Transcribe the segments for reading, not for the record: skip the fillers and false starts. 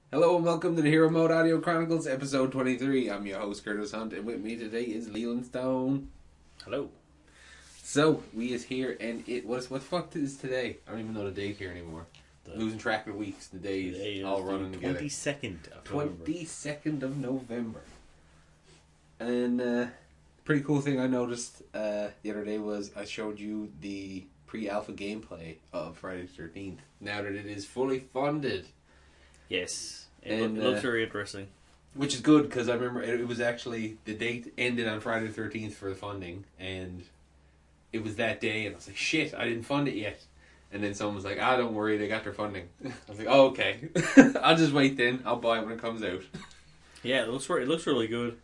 Hello and welcome to the Hero Mode Audio Chronicles, episode 23. I'm your host, Curtis Hunt, and with me today is Leland Stone. Hello. So, we is here, and what the fuck is today? I don't even know the date here anymore. Losing track of weeks, the days all running together. 22nd of November. 22nd of November. And, pretty cool thing I noticed the other day was I showed you the pre-alpha gameplay of Friday the 13th, now that it is fully funded. Yes. It looks very interesting. Which is good, because I remember it was actually, the date ended on Friday the 13th for the funding, and it was that day, and I was like, shit, I didn't fund it yet. And then someone was like, don't worry, they got their funding. I was like, oh, okay. I'll just wait then. I'll buy it when it comes out. Yeah, it looks really good.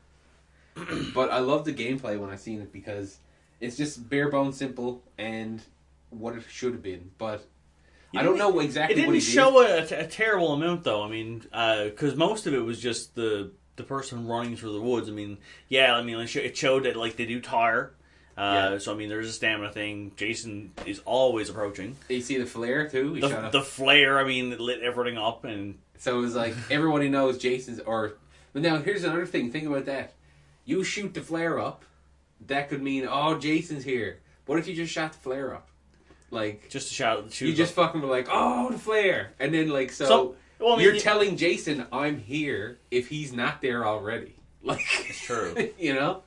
But I love the gameplay when I seen it, because it's just bare bones simple, and what it should have been, but I don't know exactly what he did. It didn't show a terrible amount, though. I mean, because most of it was just the person running through the woods. I mean, it showed that, like, they do tire. So, I mean, there's a stamina thing. Jason is always approaching. You see the flare, too? The flare, I mean, it lit everything up. And so it was like, everybody knows Jason's... But now, here's another thing. Think about that. You shoot the flare up, that could mean, Jason's here. What if you just shot the flare up? Like, just to shoot. You just fucking were like, the flare. And then, like, you're telling Jason, I'm here, if he's not there already. Like, it's true. You know?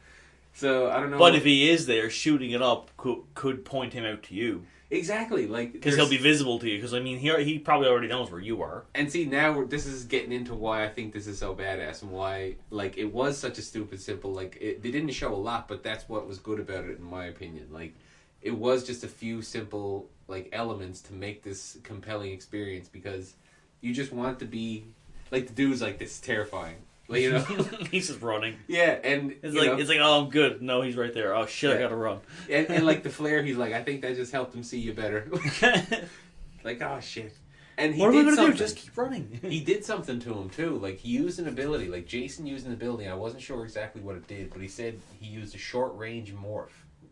So, I don't know. But if he is there, shooting it up could point him out to you. Exactly. Like, because he'll be visible to you. Because, I mean, he probably already knows where you are. And see, now this is getting into why I think this is so badass and why, like, it was such a stupid, simple, like, they didn't show a lot, but that's what was good about it, in my opinion. Like, it was just a few simple, like, elements to make this compelling experience, because you just want to be, like, the dude's like, this is terrifying. Like, you know? He's just running. Yeah, and it's like, oh, I'm good. No, he's right there. Oh, shit, yeah. I gotta run. And like, the flare, he's like, I think that just helped him see you better. Like, oh, shit. And he what did am I gonna something. do? Just keep running. He did something to him, too. Like, he used an ability. Like, Jason used an ability. I wasn't sure exactly what it did, but he said he used a short-range morph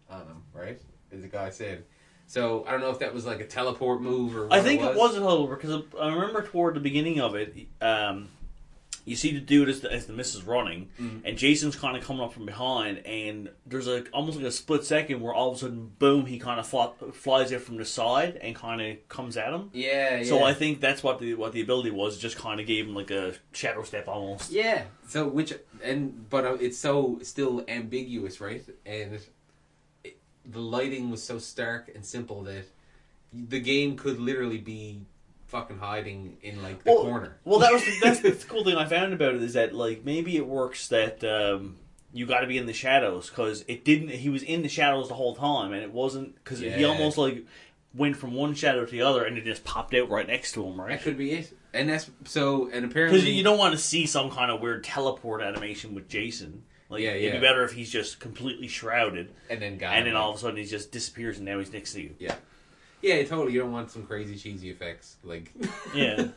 on him, right? As the guy said. So, I don't know if that was like a teleport move or what I think it was a teleport, because I remember toward the beginning of it, you see the dude as the missus running, and Jason's kind of coming up from behind, and there's almost like a split second where all of a sudden, boom, he kind of flies out from the side and kind of comes at him. Yeah. So I think that's what the ability was. Just kind of gave him like a shadow step almost. Yeah. So but it's so still ambiguous, right? And the lighting was so stark and simple that the game could literally be fucking hiding in, like, the corner. Well, that's the cool thing I found about it, is that, like, maybe it works that you got to be in the shadows, because he was in the shadows the whole time, and it wasn't, because he almost, like, went from one shadow to the other, and it just popped out right next to him, right? That could be it. And and apparently... Because you don't want to see some kind of weird teleport animation with Jason. Like, it'd be better if he's just completely shrouded, and then all of a sudden he just disappears, and now he's next to you. Yeah. Yeah, totally. You don't want some crazy cheesy effects, like. Yeah.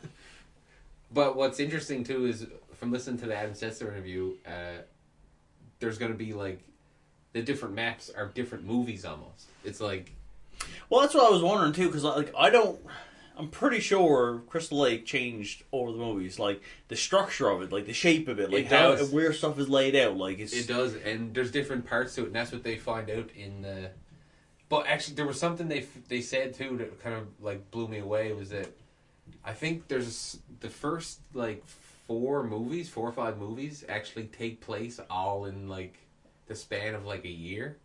But what's interesting too is, from listening to the Adam Sessler interview, there's going to be, like, the different maps are different movies almost. It's like. Well, that's what I was wondering too, because, like, I'm pretty sure Crystal Lake changed over the movies, like the structure of it, like the shape of it, like where stuff is laid out, like it does, and there's different parts to it, and that's what they find out in the. But actually, there was something they said, too, that kind of, like, blew me away, was that I think there's the first, like, 4 or 5 movies actually take place all in, like, the span of, like, a year.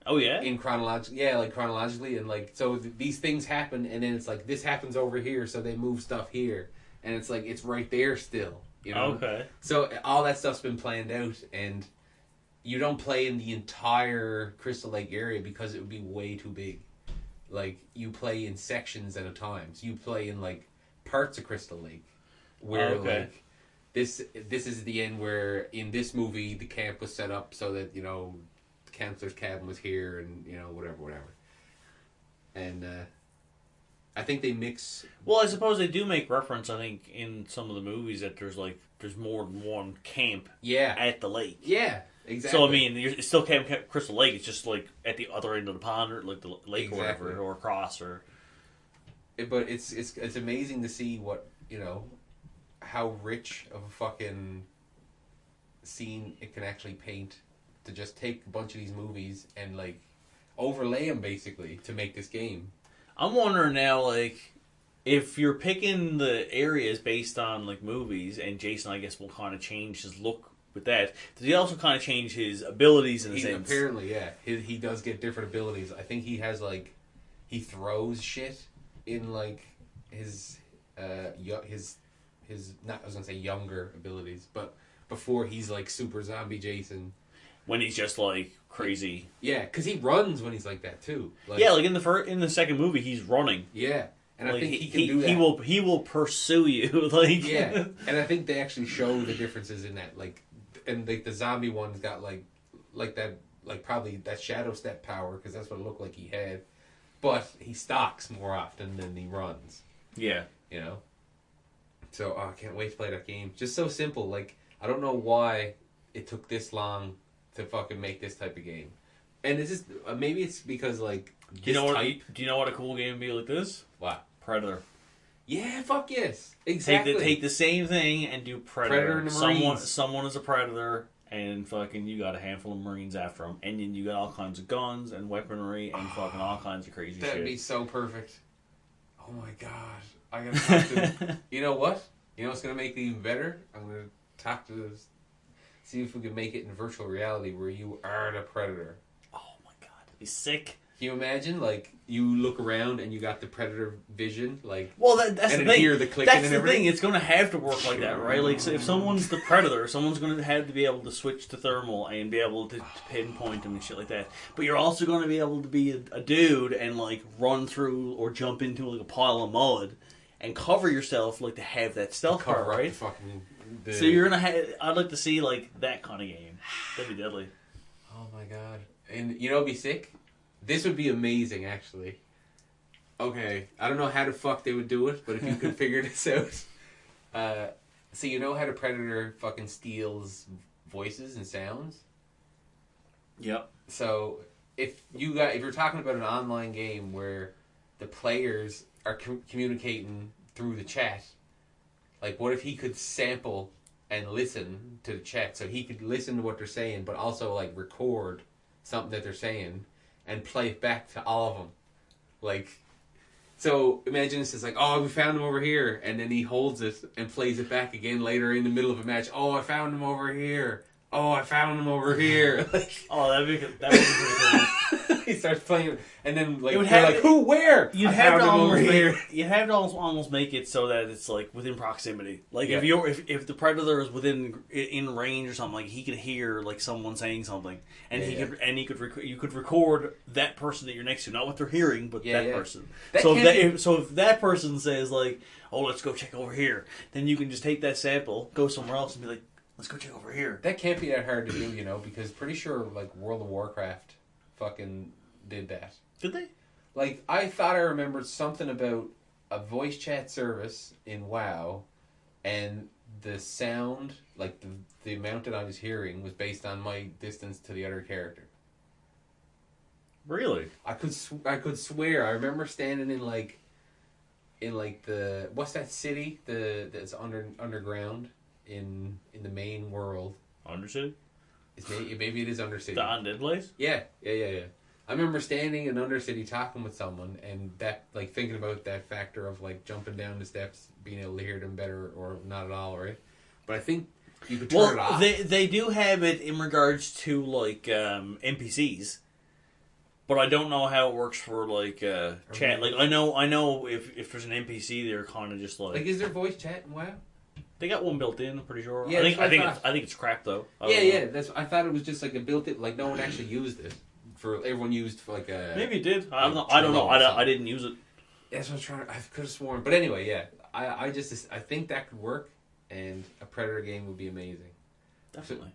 Oh, yeah? Chronologically, and, like, so these things happen, and then it's like, this happens over here, so they move stuff here, and it's like, it's right there still, you know? Okay. So all that stuff's been planned out, and you don't play in the entire Crystal Lake area because it would be way too big. Like, you play in sections at a time. So you play in, like, parts of Crystal Lake where, like, this is the end where in this movie the camp was set up so that, you know, the counselor's cabin was here and, you know, whatever. And I think they mix. Well, I suppose they do make reference, I think, in some of the movies that there's more than one camp at the lake. Yeah. Exactly. So, I mean, it's still Camp Crystal Lake. It's just, like, at the other end of the pond, or, like, the lake or whatever, or across, or. But it's amazing to see what, you know, how rich of a fucking scene it can actually paint to just take a bunch of these movies and like overlay them basically to make this game. I'm wondering now, like, if you're picking the areas based on like movies, and Jason, I guess, will kind of change his look with that. Does he also kind of change his abilities in a sense? Apparently, yeah, he does get different abilities. I think he has like he throws shit in like his not I was gonna say younger abilities, but before he's like super zombie Jason. When he's just like crazy. Yeah, because he runs when he's like that too. Like, yeah, like in the second movie, he's running. Yeah, and like, I think he can do that. He will pursue you. Like yeah, and I think they actually show the differences in that. Like, and like the zombie one's got like that, like probably that shadow step power because that's what it looked like he had. But he stalks more often than he runs. Yeah, you know. So I can't wait to play that game. Just so simple. Like I don't know why it took this long to fucking make this type of game. And it's just maybe it's because like do you know what a cool game would be like this? What? Predator. Yeah, fuck yes. Exactly. Take the same thing and do Predator. Predator and the Marines. Someone is a Predator and fucking you got a handful of Marines after them, and then you got all kinds of guns and weaponry and fucking all kinds of crazy shit. That'd be so perfect. Oh my god. I gotta talk to you know what? You know what's gonna make it even better? I'm gonna talk to see if we can make it in virtual reality where you are the Predator. Oh my god, that'd be sick. Can you imagine, like, you look around and you got the Predator vision, like... Well, that's and the thing. Hear the clicking that's and the everything. Thing. It's going to have to work like that, right? Like, so if someone's the Predator, someone's going to have to be able to switch to thermal and be able to pinpoint them and shit like that. But you're also going to be able to be a dude and, like, run through or jump into, like, a pile of mud and cover yourself, like, to have that stealth part, right? So you're going to have... I'd like to see, like, that kind of game. That'd be deadly. Oh, my God. And, you know what'd be sick? This would be amazing, actually. Okay, I don't know how the fuck they would do it, but if you could figure this out. So you know how the Predator fucking steals voices and sounds? Yep. So if you're talking about an online game where the players are communicating through the chat, like what if he could sample and listen to the chat, so he could listen to what they're saying, but also like record something that they're saying and play it back to all of them. Like, so imagine this is like, oh, we found him over here, and then he holds it and plays it back again later in the middle of a match. Oh, I found him over here. Oh, I found him over here. Like, oh, that would be pretty cool. He starts playing, and then like you're like, who, where? You'd have to almost make it so that it's like within proximity. Like if the Predator is in range or something, like he could hear like someone saying something, and you could record that person that you're next to, not what they're hearing, but that person. So if that person says like, oh, let's go check over here, then you can just take that sample, go somewhere else, and be like, let's go check over here. That can't be that hard to do, you know, because pretty sure like World of Warcraft fucking did that. Did they? Like, I thought I remembered something about a voice chat service in WoW, and the sound, like the amount that I was hearing, was based on my distance to the other character. Really? I could swear. I remember standing in the what's that city that's underground in the main world. Undercity? Maybe it is Undercity. The undead place? Yeah. I remember standing in Undercity talking with someone, and that, like, thinking about that factor of like jumping down the steps, being able to hear them better or not at all, right? But I think you could turn it off. They do have it in regards to like NPCs, but I don't know how it works for like chat. Like I know if there's an NPC, they're kind of just like is there voice chat in WoW? They got one built in, I'm pretty sure. Yeah, I think it's crap though. Yeah. I thought it was just like a built-in. Like no one actually used it. Everyone used for like a. Maybe it did. I don't know. I didn't use it. That's what I could have sworn. But anyway, yeah. I think that could work, and a Predator game would be amazing. Definitely.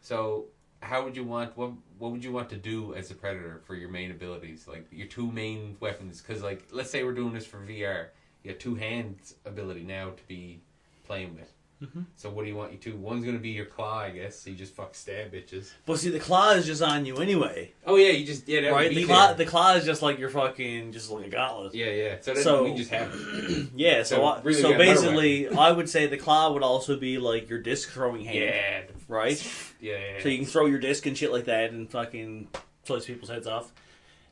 So how would you want? What would you want to do as a Predator for your main abilities? Like your two main weapons? Because like let's say we're doing this for VR, you got two hands ability now to be playing with. Mm-hmm. So what do you want you to? One's gonna be your claw, I guess. So you just fuck stab bitches. But see, the claw is just on you anyway. Oh yeah, you just that right. Would be The claw is just like your fucking just like a gauntlet. Yeah. So we just have it. Yeah. So really basically, I would say the claw would also be like your disc throwing hand. Yeah. Right. Yeah. So you can throw your disc and shit like that and fucking slice people's heads off.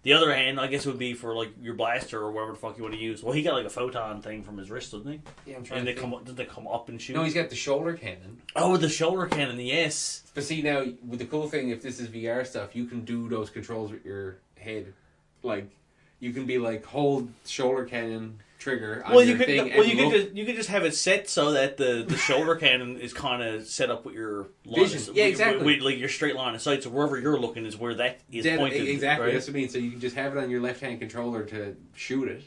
The other hand, I guess, would be for like your blaster or whatever the fuck you want to use. Well, he got like a photon thing from his wrist, doesn't he? Yeah, I'm trying and to think. did they come up and shoot? No, he's got the shoulder cannon. Oh, with the shoulder cannon, yes. But see now, with the cool thing, if this is VR stuff, you can do those controls with your head. Like, you can be like, hold shoulder cannon trigger on your thing. You could just have it set so that the shoulder cannon is kind of set up with your vision. Yeah, exactly. With, like your straight line of sight, so wherever you're looking is where that is pointed. Exactly, right? that's what I mean. So you can just have it on your left hand controller to shoot it,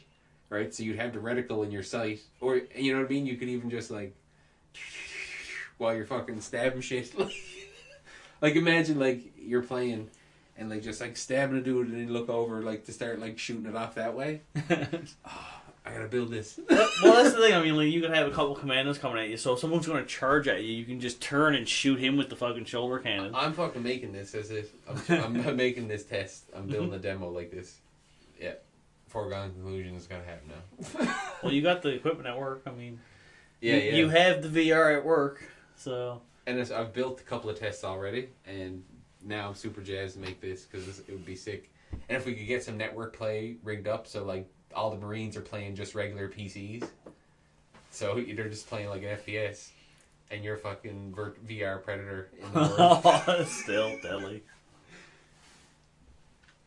right? So you'd have the reticle in your sight, or you know what I mean. You could even just like while you're fucking stabbing shit. Like imagine like you're playing. And like just like stabbing a dude, and then you look over like to start like shooting it off that way. I gotta build this. Well, that's the thing. I mean, like you could have a couple commandos coming at you, so if someone's going to charge at you, you can just turn and shoot him with the fucking shoulder cannon. I'm fucking making this as if I'm making this test. I'm building a demo like this. Yeah, foregone conclusion is gonna happen now. Well, you got the equipment at work. I mean, yeah. You have the VR at work, so. And I've built a couple of tests already, and now I'm super jazzed to make this because it would be sick. And if we could get some network play rigged up, so like all the Marines are playing just regular PCs, so they're just playing like an FPS, and you're fucking VR Predator in the world. Still deadly.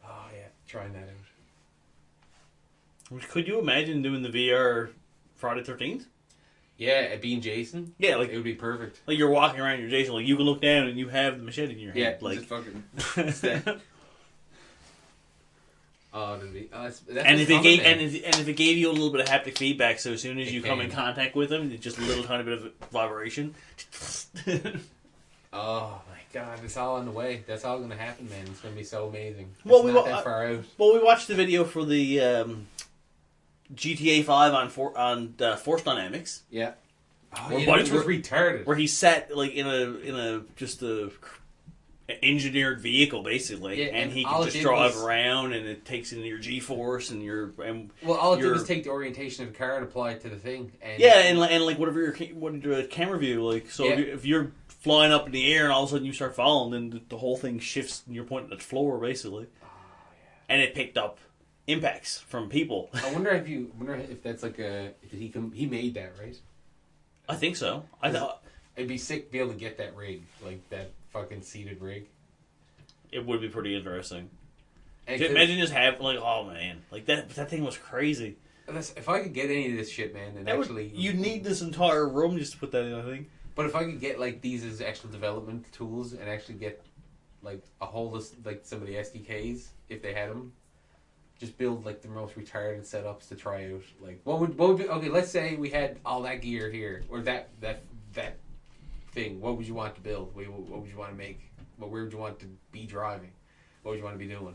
Oh yeah, trying that out. Could you imagine doing the VR Friday 13th? Yeah, being Jason. Yeah, like it would be perfect. Like you're walking around, you're Jason. Like you can look down and you have the machete in your hand. Yeah, like just fucking. Oh, that'd be. That's and if it gave you a little bit of haptic feedback, so as soon as you come in contact with them, it's just a little tiny bit of vibration. Oh my god, it's all on the way. That's all gonna happen, man. It's gonna be so amazing. Well, it's not that far out. Well, we watched the video for the GTA 5 on Force Dynamics. Yeah. Oh, it was retarded. Where he sat like in a just a engineered vehicle basically, yeah, and he can just drive around, and it takes in your G-force and all it did was take the orientation of the car and apply it to the thing. And and like whatever your camera view like. So if you're flying up in the air and all of a sudden you start falling, then the whole thing shifts and you're pointing at the floor basically. Oh, yeah. And it picked up impacts from people. I wonder if that's like he made that, right? I think so. I thought it'd be sick to be able to get that rig, like that fucking seated rig. It would be pretty interesting. Imagine just have like, oh man, like that thing was crazy. If I could get any of this shit, man, and you'd need this entire room just to put that in, I think. But if I could get like these as actual development tools and actually get like a whole list, like some of the SDKs if they had them. Just build like the most retarded setups to try out. Like what would be okay? Let's say we had all that gear here, or that thing. What would you want to build? What would you want to make? Where would you want to be driving? What would you want to be doing?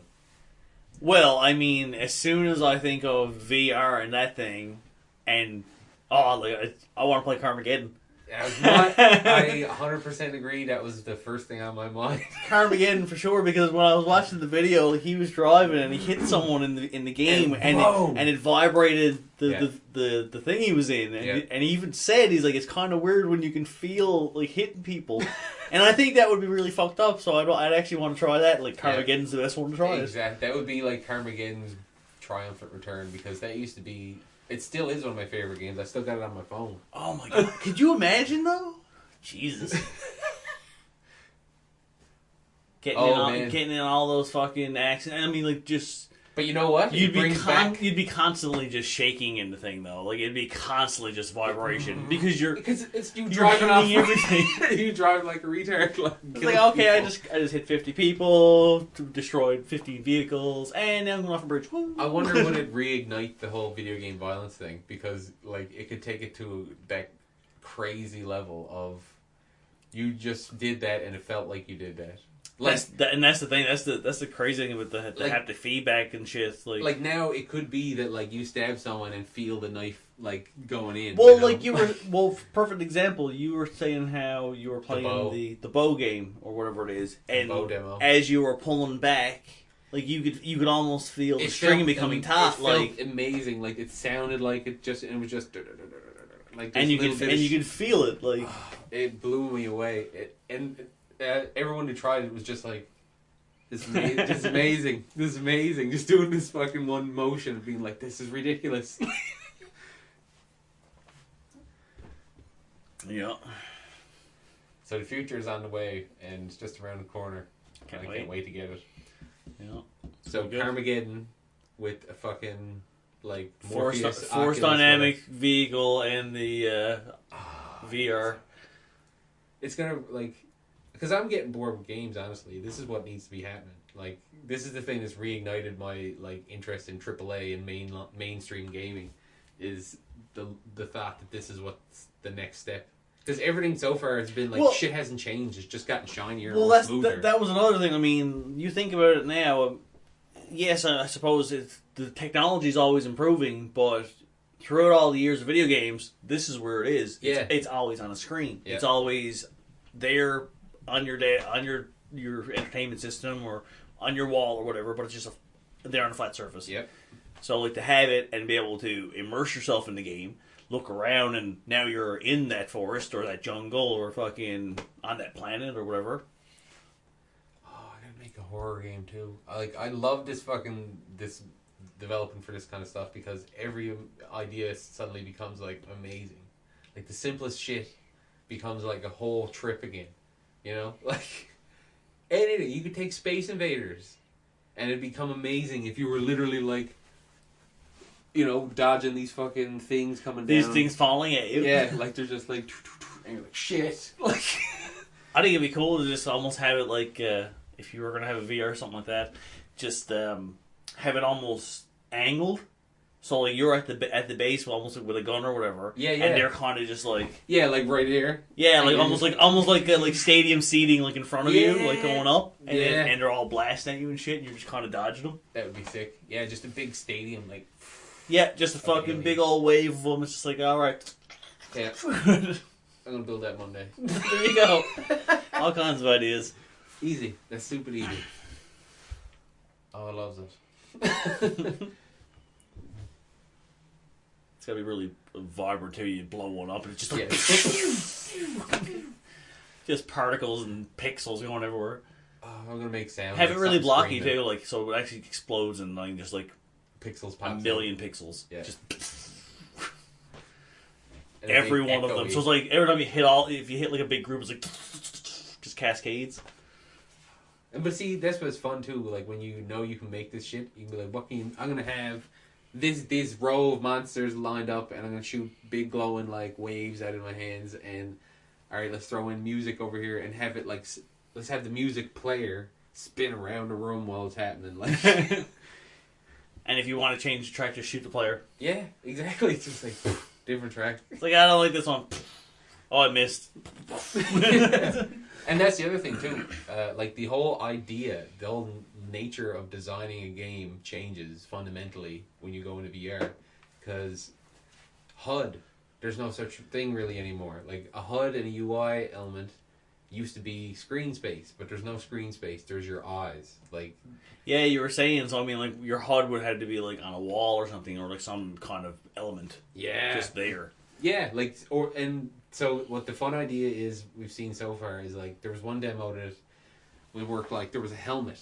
Well, I mean, as soon as I think of VR and that thing, and I want to play Carmageddon. I 100% agree. That was the first thing on my mind. Carmageddon for sure, because when I was watching the video, like, he was driving and he hit someone in the game, and it vibrated the thing he was in, and he even said he's like, it's kind of weird when you can feel like hitting people, and I think that would be really fucked up. So I'd actually want to try that. Like Carmageddon's the best one to try. Exactly, that would be like Carmageddon's triumphant return, because that used to be. It still is one of my favorite games. I still got it on my phone. Oh my god. Could you imagine though? Jesus. Getting in all those fucking accidents. I mean, like, just... But you know what? You'd be constantly just shaking in the thing, though. Like, it'd be constantly just vibration. Because it's you driving off everything. You driving like a retard. It's like, okay, people. I just hit 50 people, destroyed 15 vehicles, and now I'm going off a bridge. Woo. I wonder would it reignite the whole video game violence thing, because like it could take it to that crazy level of you just did that and it felt like you did that. Like, that's the thing. That's the crazy thing with the haptic feedback and shit. Like now, it could be that like you stab someone and feel the knife like going in. Well, you know? like you were perfect example. You were saying how you were playing the bow game or whatever it is, and bow demo. As you were pulling back, like you could almost feel the string becoming taut. It felt amazing. Like it sounded like it was just like and you could feel it. Like it blew me away. Everyone who tried it was just like, this is amazing. This is amazing. Just doing this fucking one motion and being like, this is ridiculous. Yeah. So the future is on the way and it's just around the corner. I can't wait to get it. Yeah. So Carmageddon with a fucking like force dynamic vehicle and the VR. It's gonna like. Because I'm getting bored with games, honestly. This is what needs to be happening. Like, this is the thing that's reignited my like interest in AAA and mainstream gaming, is the thought that this is what's the next step. Because everything so far has been like shit hasn't changed. It's just gotten shinier. Well, smoother. That was another thing. I mean, you think about it now. Yes, I suppose the technology is always improving, but throughout all the years of video games, this is where it is. Yeah, it's always on a screen. Yeah. It's always there. On your entertainment system or on your wall or whatever, but it's just there on a flat surface. Yep. So like to have it and be able to immerse yourself in the game, look around, and now you're in that forest or that jungle or fucking on that planet or whatever. Oh, I gotta make a horror game too. I love this developing for this kind of stuff because every idea suddenly becomes like amazing. Like the simplest shit becomes like a whole trip again. You know, like anything. You could take Space Invaders, and it'd become amazing if you were literally like, you know, dodging these fucking things coming down. These things falling at you. Yeah, like they're just like, and you're like, shit. Like, I think it'd be cool to just almost have it like, if you were gonna have a VR or something like that, just have it almost angled. So like you're at the base, almost like with a gun or whatever. Yeah. And they're kind of just like like right here. Yeah, like almost like stadium seating, like in front of you, like going up, and and they're all blasting at you and shit. And you're just kind of dodging them. That would be sick. Yeah, just a big stadium, like. Yeah, just a fucking big old wave of them. It's just like, all right. Yeah. I'm gonna build that Monday. There you go. All kinds of ideas. Easy. That's stupid easy. Oh, I love it. It's gotta be really vibrant too. You blow one up and it's just like just particles and pixels going everywhere. Oh, I'm gonna make sound. Have it really blocky too, like so it actually explodes and like just like pixels pop. A million pixels. Yeah. Just every one of them. So it's like every time you hit if you hit like a big group, it's like just cascades. But see, that's what's fun too. Like when you know you can make this shit, you can be like, "What can I'm gonna have this row of monsters lined up, and I'm gonna shoot big glowing like waves out of my hands, and all right, let's throw in music over here and have it like let's have the music player spin around the room while it's happening, like." And if you want to change the track, just shoot the player. Yeah, exactly. It's just like different track. It's like, I don't like this one. Oh, I missed. And that's the other thing too. Like the whole idea, the whole nature of designing a game changes fundamentally when you go into VR, because HUD, there's no such thing really anymore. Like a HUD and a UI element used to be screen space, but there's no screen space. There's your eyes. Like, yeah, you were saying. So I mean, like your HUD would have to be like on a wall or something, or like some kind of element. Yeah, just there. Yeah, like so what the fun idea is we've seen so far is like there was one demo that we worked like there was a helmet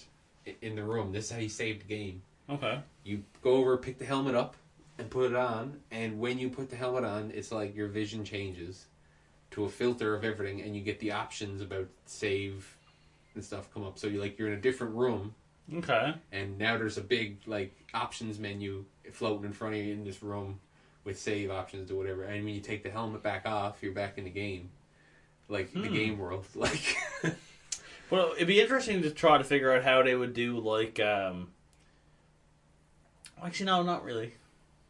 in the room. This is how you saved the game. Okay. You go over, pick the helmet up, and put it on. And when you put the helmet on, it's like your vision changes to a filter of everything, and you get the options about save and stuff come up. So you're in a different room. Okay. And now there's a big like options menu floating in front of you in this room with save options or whatever. And when you take the helmet back off, you're back in the game, like the game world. Like, well, it'd be interesting to try to figure out how they would do like. Actually, no, not really.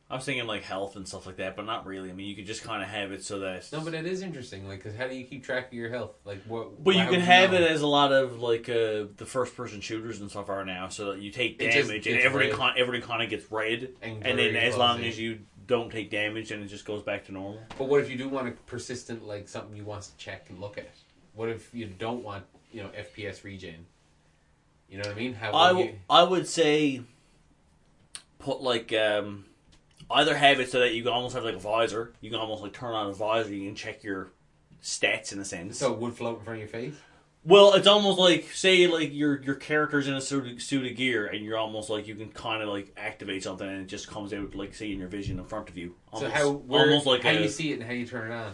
I was thinking like health and stuff like that, but not really. I mean, you could just kind of have it so that. No, but it is interesting. Like, because how do you keep track of your health? Like, what? But you how can would have know? it as a lot of like the first person shooters and stuff are now. So that you take It just damage and gets everybody kind of gets red, And and then very as long fuzzy. as you don't take damage, and it just goes back to normal. But what if you do want a persistent, like something you want to check and look at? What if you don't want, FPS regen? You know what I mean? I would say put like either have it so that you can almost have like a visor. You can almost like turn on a visor. You can check your stats in a sense. So it would float in front of your face? Well, it's almost like say like your character's in a suit of gear, and you're almost like you can kind of like activate something, and it just comes out like say in your vision in front of you. Almost, So almost like how do you see it and how do you turn it on?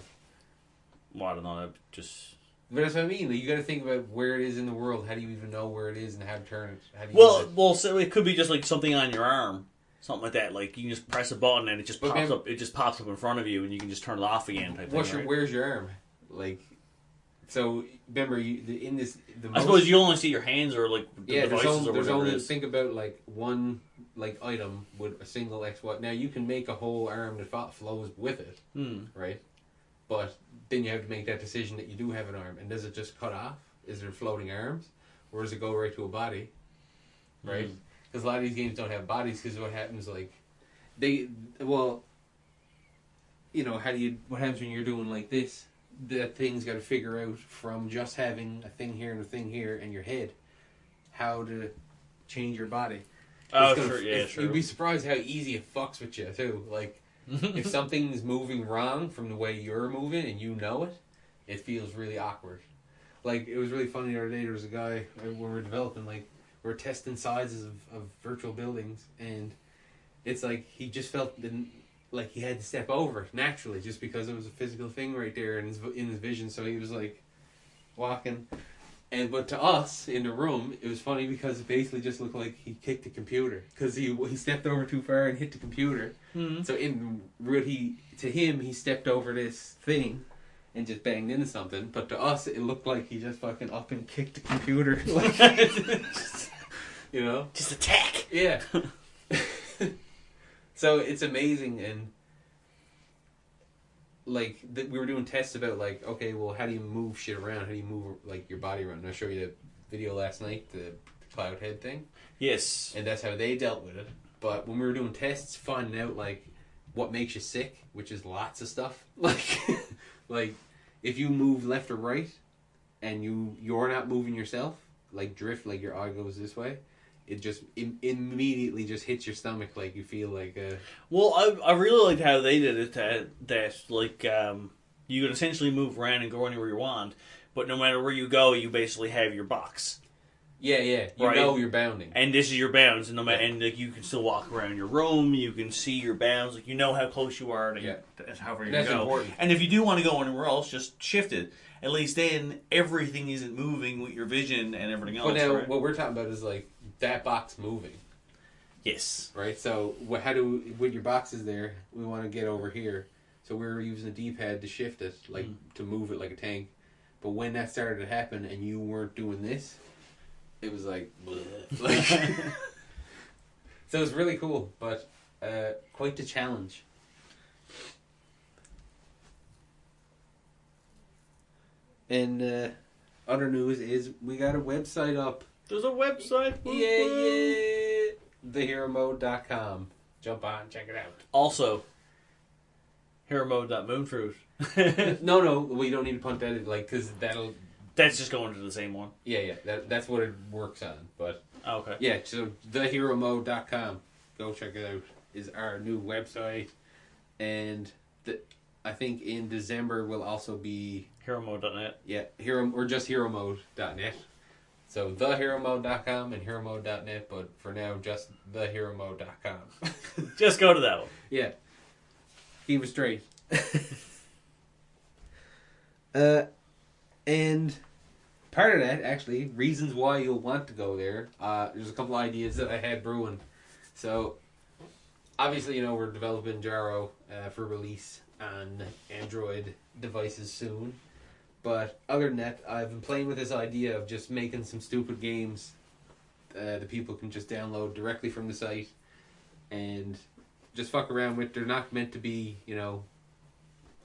Well, I don't know. Just But that's what I mean. Like, you got to think about where it is in the world. How do you even know where it is and how to turn it? How do you use it? well, so it could be just like something on your arm, something like that. Like you can just press a button and it just pops up. It just pops up in front of you, and you can just turn it off again. Type thing, right? Where's your arm? Like, so remember I suppose you only see your hands or like the yeah. devices or There's whatever only it is. think about like one like item with a single X. What now? You can make a whole arm that flows with it, right? But then you have to make that decision that you do have an arm, and does it just cut off? Is there floating arms, or does it go right to a body? Right? Because a lot of these games don't have bodies. Because what happens, like, what happens when you're doing like this? That thing's got to figure out from just having a thing here and a thing here and your head, how to change your body. Oh, sure, yeah, sure. You'd be surprised how easy it fucks with you too. Like, if something's moving wrong from the way you're moving and you know it, it feels really awkward. Like, it was really funny the other day. There was a guy when we were developing, like, we were testing sizes of virtual buildings, and it's like he just felt like he had to step over it naturally, just because it was a physical thing right there in his vision. So he was like walking, but to us in the room, it was funny because it basically just looked like he kicked the computer because he stepped over too far and hit the computer. Mm-hmm. So to him he stepped over this thing and just banged into something, but to us it looked like he just fucking up and kicked the computer, like, just attack. Yeah. So it's amazing, and like we were doing tests about like, okay, well, how do you move shit around? How do you move like your body around? And I showed you the video last night, the cloud head thing. Yes. And that's how they dealt with it. But when we were doing tests, finding out like what makes you sick, which is lots of stuff. Like if you move left or right, and you're not moving yourself, like drift, like your eye goes this way. It just immediately just hits your stomach, like you feel like Well, I really liked how they did it. That like you can essentially move around and go anywhere you want, but no matter where you go, you basically have your box. Yeah, you right? know you're bounding, and this is your bounds, and and like you can still walk around your room. You can see your bounds, like you know how close you are to however you go. Important. And if you do want to go anywhere else, just shift it. At least then everything isn't moving with your vision and everything else. But now right? what we're talking about is like that box moving. Yes. Right. So with your boxes there, we want to get over here. So we were using the D-pad to shift it, like to move it like a tank. But when that started to happen and you weren't doing this, it was like, like so it was really cool, but quite the challenge. And other news is we got a website up. There's a website. Yeah. TheHeroMode.com. Jump on, check it out. Also, HeroMode.Moonfruit. No, we don't need to punt that in, like, because that'll... That's just going to the same one. Yeah, that's what it works on, but... Okay. Yeah, so TheHeroMode.com. Go check it out. Is our new website. And I think in December will also be... HeroMode.net. Yeah, or just HeroMode.net. So TheHeroMode.com and HeroMode.net, but for now, just TheHeroMode.com. Just go to that one. Yeah. Keep it straight. And part of that, actually, reasons why you'll want to go there, there's a couple ideas that I had brewing. So, obviously, we're developing Jaro for release on Android devices soon. But other than that, I've been playing with this idea of just making some stupid games that people can just download directly from the site and just fuck around with. They're not meant to be,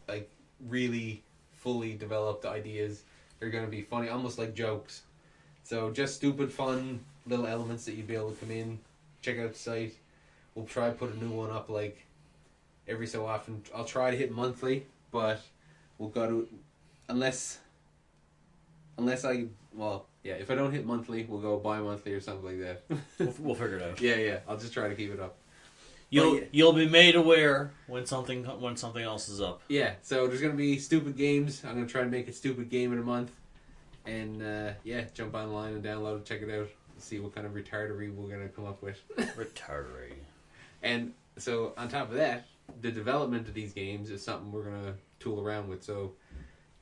like really fully developed ideas. They're going to be funny, almost like jokes. So just stupid, fun little elements that you'd be able to come in, check out the site. We'll try to put a new one up like every so often. I'll try to hit monthly, but we'll go to unless if I don't hit monthly, we'll go bi-monthly or something like that. We'll figure it out. Yeah. I'll just try to keep it up. You'll be made aware when something else is up. Yeah, so there's gonna be stupid games. I'm gonna try to make a stupid game in a month, and jump online and download it, check it out, see what kind of retardery we're gonna come up with. Retardery. And so on top of that, the development of these games is something we're gonna tool around with. So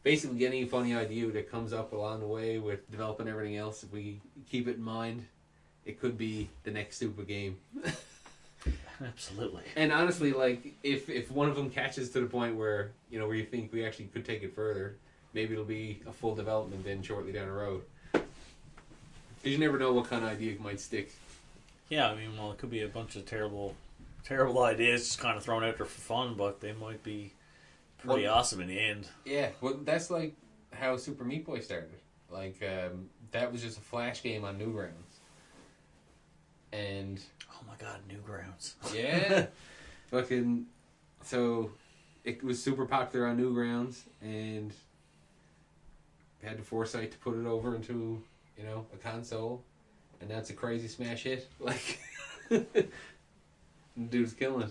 basically, getting a funny idea that comes up along the way with developing everything else, if we keep it in mind, it could be the next stupid game. Absolutely. And honestly, like if one of them catches to the point where where you think we actually could take it further, maybe it'll be a full development then shortly down the road. Because you never know what kind of idea might stick. Yeah, I mean, well, it could be a bunch of terrible ideas just kind of thrown out there for fun, but they might be pretty awesome in the end. Yeah, well, that's like how Super Meat Boy started. Like that was just a flash game on Newgrounds. And oh my god, Newgrounds. Yeah. Fucking so it was super popular on Newgrounds, and had the foresight to put it over into, a console, and that's a crazy smash hit. Like dude's killing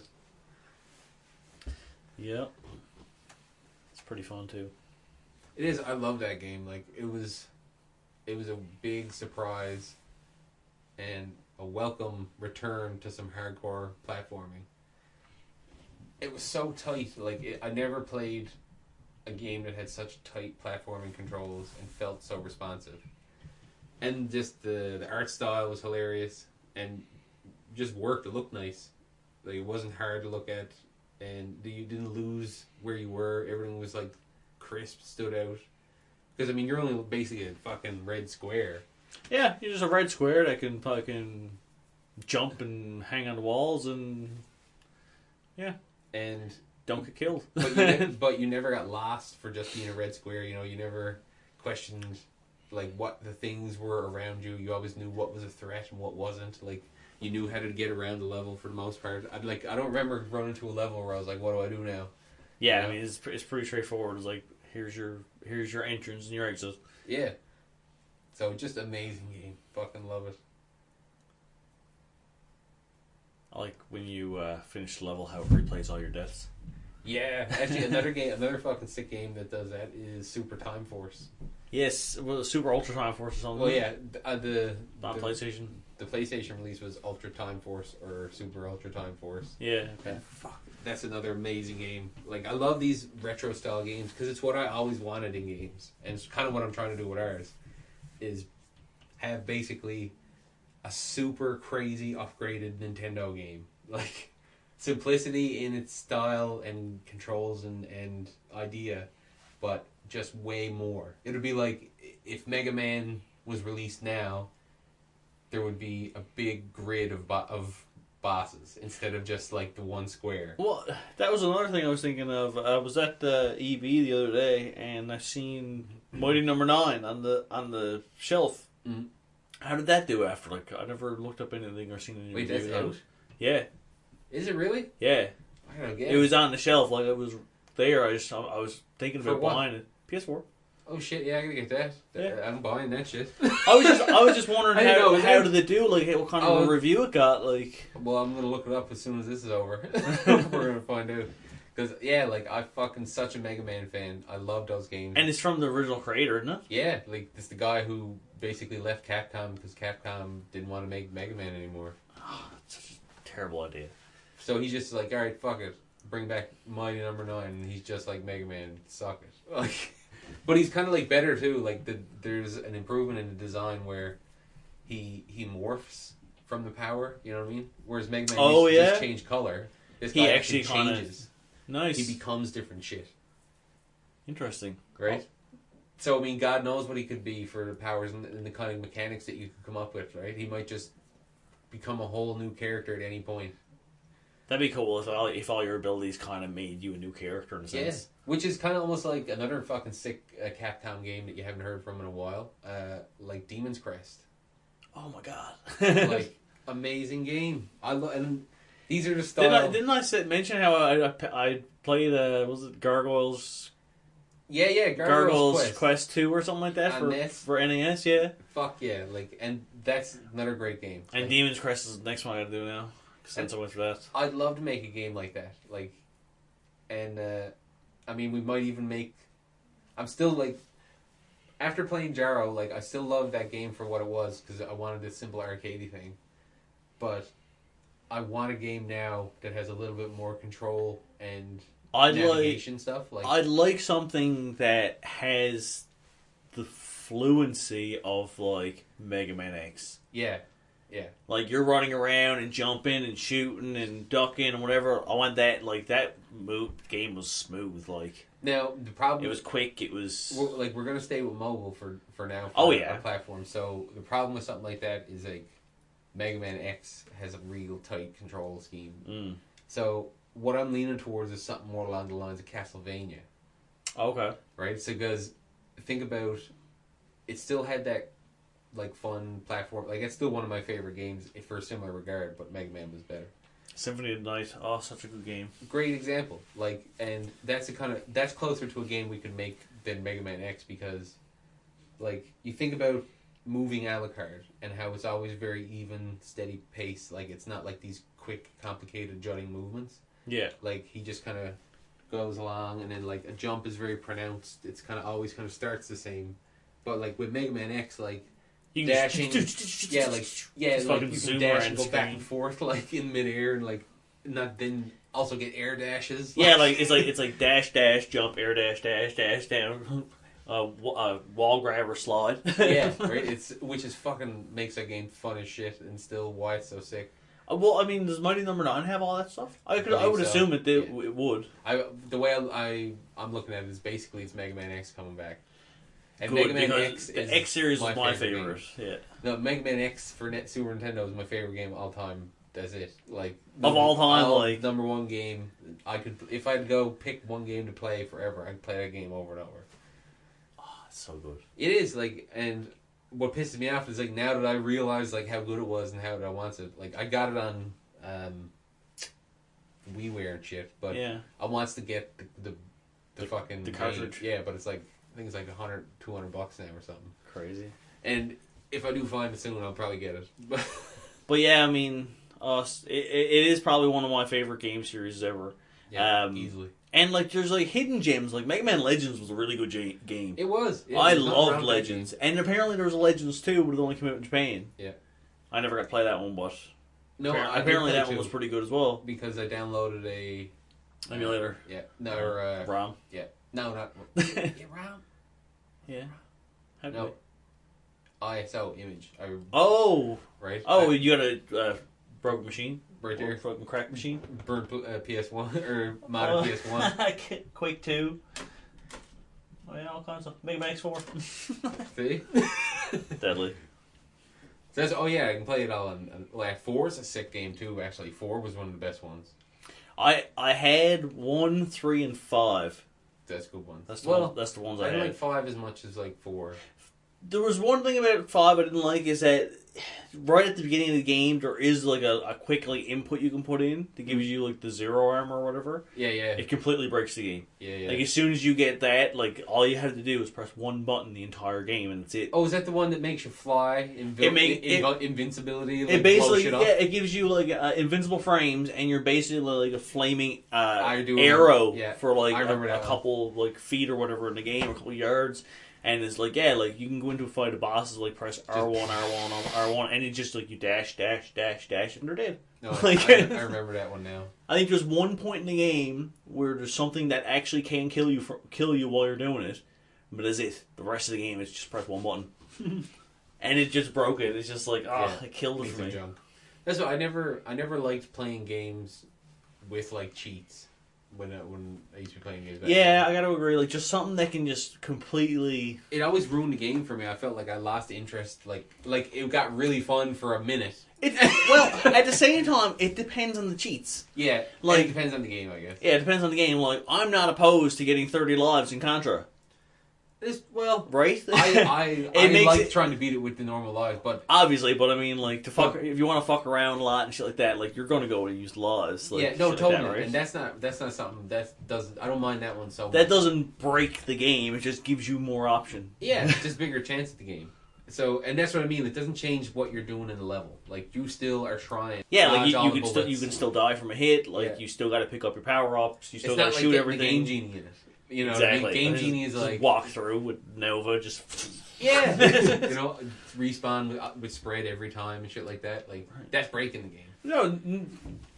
it. Yep. It's pretty fun too. It is. I love that game. Like it was a big surprise and a welcome return to some hardcore platforming. It was so tight. Like I never played a game that had such tight platforming controls and felt so responsive. And just the art style was hilarious and just worked. It looked nice. Like it wasn't hard to look at, and you didn't lose where you were. Everything was like crisp, stood out. Because I mean, you're only basically a fucking red square. Yeah, you're just a red square that can fucking jump and hang on the walls and don't get killed. But you never got lost for just being a red square. You never questioned like what the things were around you. You always knew what was a threat and what wasn't. Like you knew how to get around the level for the most part. I don't remember running to a level where I was like, what do I do now? Yeah, I mean it's pretty straightforward. It's like here's your entrance and your exit. Yeah. So just amazing game. Fucking love it. I like when you finish the level how it replays all your deaths. Yeah, actually another fucking sick game that does that is Super Time Force. Yes, well, Super Ultra Time Force or something. Well, yeah, the PlayStation. The PlayStation release was Ultra Time Force or Super Ultra Time Force. Yeah, okay. Fuck, that's another amazing game. Like I love these retro style games because it's what I always wanted in games, and it's kind of what I'm trying to do with ours. Is have basically a super crazy upgraded Nintendo game. Like simplicity in its style and controls and idea, but just way more. It would be like if Mega Man was released now, there would be a big grid of bosses instead of just like the one square. Well, that was another thing I was thinking of. I was at the EB the other day and I seen Mighty Number 9 on the shelf. Mm-hmm. How did that do after? Like I never looked up anything or seen anything. Wait, that's out? Yeah. Is it really? Yeah. I don't get it. Was on the shelf. Like it was there. I was thinking about buying it. PS4. Oh shit! Yeah, I gotta get that. Yeah. I'm buying that shit. I was just wondering how did it do? Like what kind of a review it got? Like. Well, I'm gonna look it up as soon as this is over. We're gonna find out. Because like I fucking such a Mega Man fan. I love those games. And it's from the original creator, isn't it? Yeah, like it's the guy who basically left Capcom because Capcom didn't want to make Mega Man anymore. Oh, that's such a terrible idea. So he's just like, all right, fuck it, bring back Mighty Number 9, and he's just like Mega Man, suck it. Like, but he's kind of like better too. Like there's an improvement in the design where he morphs from the power. You know what I mean? Whereas Mega Man just change color. This guy actually changes. Nice. He becomes different shit. Interesting. Right? Oh. So, I mean, God knows what he could be for the powers and the kind of mechanics that you could come up with, right? He might just become a whole new character at any point. That'd be cool if all your abilities kind of made you a new character in a sense. Which is kind of almost like another fucking sick Capcom game that you haven't heard from in a while, like Demon's Crest. Oh my god! Like amazing game. And these are the style. Didn't I mention how I played was it Gargoyles? Yeah, Gargoyles Quest 2 or something like that for NES. Yeah. Fuck yeah! Like, and that's another great game. And like, Demon's Crest is the next one I gotta do now. Since I went for that, I'd love to make a game like that. Like, and I mean, we might even make. I'm still like, after playing Jarrow, like I still love that game for what it was because I wanted this simple arcadey thing, but I want a game now that has a little bit more control and navigation stuff. Like, I'd like something that has the fluency of like Mega Man X. Yeah. Yeah. Like you're running around and jumping and shooting and ducking and whatever. I want that. Like that game was smooth. Like now the problem. It was quick. It was we're gonna stay with mobile for now. Our platform. So the problem with something like that is like Mega Man X has a real tight control scheme. Mm. So what I'm leaning towards is something more along the lines of Castlevania. Okay. Right. So because think about, it still had that. Like fun platform, like it's still one of my favorite games for a similar regard, but Mega Man was better. Symphony of the Night, such a good game. Great example, like, and that's that's closer to a game we could make than Mega Man X because, like, you think about moving a la carte and how it's always very even, steady pace. Like it's not like these quick, complicated jutting movements. Yeah, like he just kind of goes along, and then like a jump is very pronounced. It's always starts the same, but like with Mega Man X, like. You dashing, like you can dash and go back and forth like in midair and like not then also get air dashes. Yeah, like it's like dash jump air dash down, wall grabber slide. Yeah, right. Which is fucking makes that game fun as shit and still why it's so sick. Well, I mean, does Mighty Number 9 have all that stuff? I would assume it would. The way I'm looking at it is basically it's Mega Man X coming back. And Good, Mega Man X the X series is my favorite. Yeah. No, Mega Man X for Super Nintendo is my favorite game of all time. That's it. Like of all time, like number one game. I could, if I'd go pick one game to play forever, I'd play that game over and over. Oh, it's so good. It is like, and what pisses me off is like now that I realize like how good it was and how I want it. Like I got it on WiiWare and shit, but yeah. I wants to get the fucking cartridge. Yeah, but it's like. I think it's like $100, $200 now or something. Crazy. And if I do find it soon, I'll probably get it. But yeah, I mean, it is probably one of my favorite game series ever. Yeah, easily. And like, there's like hidden gems. Like Mega Man Legends was a really good game. It was. Yeah, I loved Legends, and apparently there was a Legends 2, but it only came out in Japan. Yeah. I never got to play that one, but apparently that one was pretty good as well. Because I downloaded a emulator. Yeah. No, ROM. Yeah. No, not ROM. Yeah. No. ISO image. Right. You got a broken machine. Right there. Broken crack machine. Burnt PS1 or modded PS1. Quake 2. Oh yeah, all kinds of Mega Man X4. See. Deadly. I can play it all on. 4 is a sick game too. Actually, 4 was one of the best ones. I had 1, 3, and 5. That's good ones. That's the ones I had. I didn't like 5 as much as like 4. There was one thing about 5 I didn't like is that right at the beginning of the game there is like a quick like input you can put in that gives you like the zero armor or whatever. Yeah. It completely breaks the game. Yeah. Like as soon as you get that, like all you had to do was press one button the entire game and that's it. Oh, is that the one that makes you fly? Invincibility. Like, it basically it gives you like invincible frames and you're basically like a flaming arrow for like a couple like feet or whatever in the game or a couple yards. And it's like, you can go into a fight of bosses, like press R1, and it's just like you dash, and they're dead. No, I remember that one now. I think there's one point in the game where there's something that actually can kill you while you're doing it, but that's it. The rest of the game is just press one button, and it just broke it. It's just like, it killed it for me. Junk. That's why I never liked playing games with like cheats. when I used to be playing games. Yeah, I gotta agree. Like, just something that can just completely... It always ruined the game for me. I felt like I lost interest. Like it got really fun for a minute. Well, at the same time, it depends on the cheats. Yeah, like it depends on the game, I guess. Yeah, it depends on the game. Like, I'm not opposed to getting 30 lives in Contra. Right? I like trying to beat it with the normal lives, but obviously, but I mean, like, if you want to fuck around a lot and shit like that, like, you're going to go and use laws. Like, yeah, no, totally, like that, right? And that's not something that doesn't. I don't mind that one so much. That doesn't break the game. It just gives you more option. Yeah, just bigger chance at the game. So, and that's what I mean. It doesn't change what you're doing in the level. Like, you still are trying. Yeah, like you can still die from a hit. Like, you still got to pick up your power ups. You still got to shoot everything. Game Genie in it. You know, exactly. What I mean? Game Genie is like walk through with Nova, just yeah, you know, respawn with spread every time and shit like that. Like that's breaking the game. No,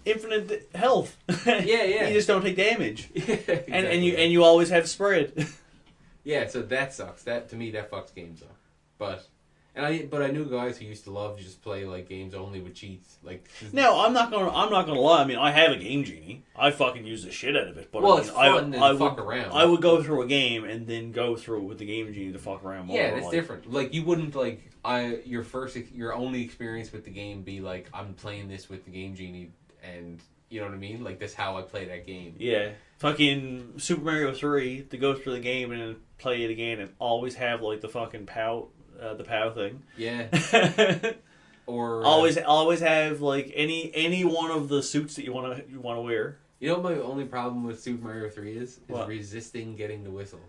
infinite health. Yeah. You just don't take damage. Yeah, exactly. and you always have spread. Yeah, so that sucks. That to me that fucks games up. But I knew guys who used to love to just play like games only with cheats. Like no, I'm not gonna lie. I mean, I have a Game Genie. I fucking use the shit out of it. But well, I mean, it's fun to fuck around. I would go through a game and then go through with the Game Genie to fuck around more. Yeah, that's different. Like you wouldn't your only experience with the game be like I'm playing this with the Game Genie and you know what I mean? Like that's how I play that game. Yeah. Fucking Super Mario 3 to go through the game and then play it again and always have like the fucking POW thing. Yeah. Or always have like any one of the suits that you want to wear. You know what my only problem with Super Mario 3 is what? Resisting getting the whistle.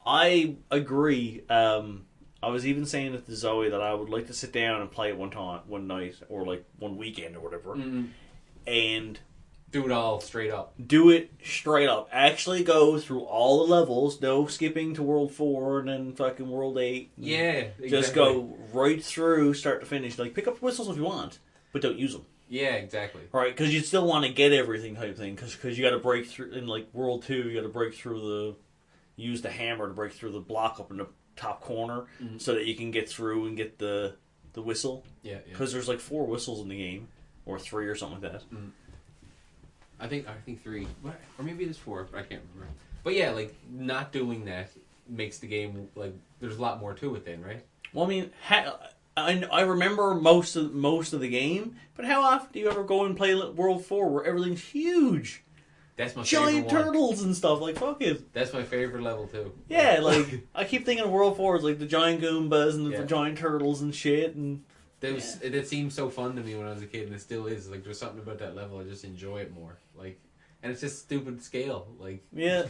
I agree. I was even saying to Zoe that I would like to sit down and play it one night, or like one weekend or whatever, and do it all straight up. Do it straight up. Actually go through all the levels. No skipping to World 4 and then fucking World 8. Yeah, exactly. Just go right through, start to finish. Like, pick up whistles if you want, but don't use them. Yeah, exactly. Right, because you still want to get everything type thing, because you got to break through, in like World 2, you got to break through use the hammer to break through the block up in the top corner, so that you can get through and get the whistle. Yeah. Because there's like 4 whistles in the game, or 3 or something like that. I think 3, or maybe there's 4. I can't remember. But yeah, like not doing that makes the game like there's a lot more to it then, right? Well, I mean, I remember most of the game, but how often do you ever go and play World 4 where everything's huge? That's my giant favorite turtles and stuff. Like fuck it. That's my favorite level too. Yeah, like I keep thinking of World 4 as like the giant Goombas and the giant turtles and shit and. That seemed so fun to me when I was a kid, and it still is. Like, there's something about that level, I just enjoy it more. Like, and it's just stupid scale. Like, yeah.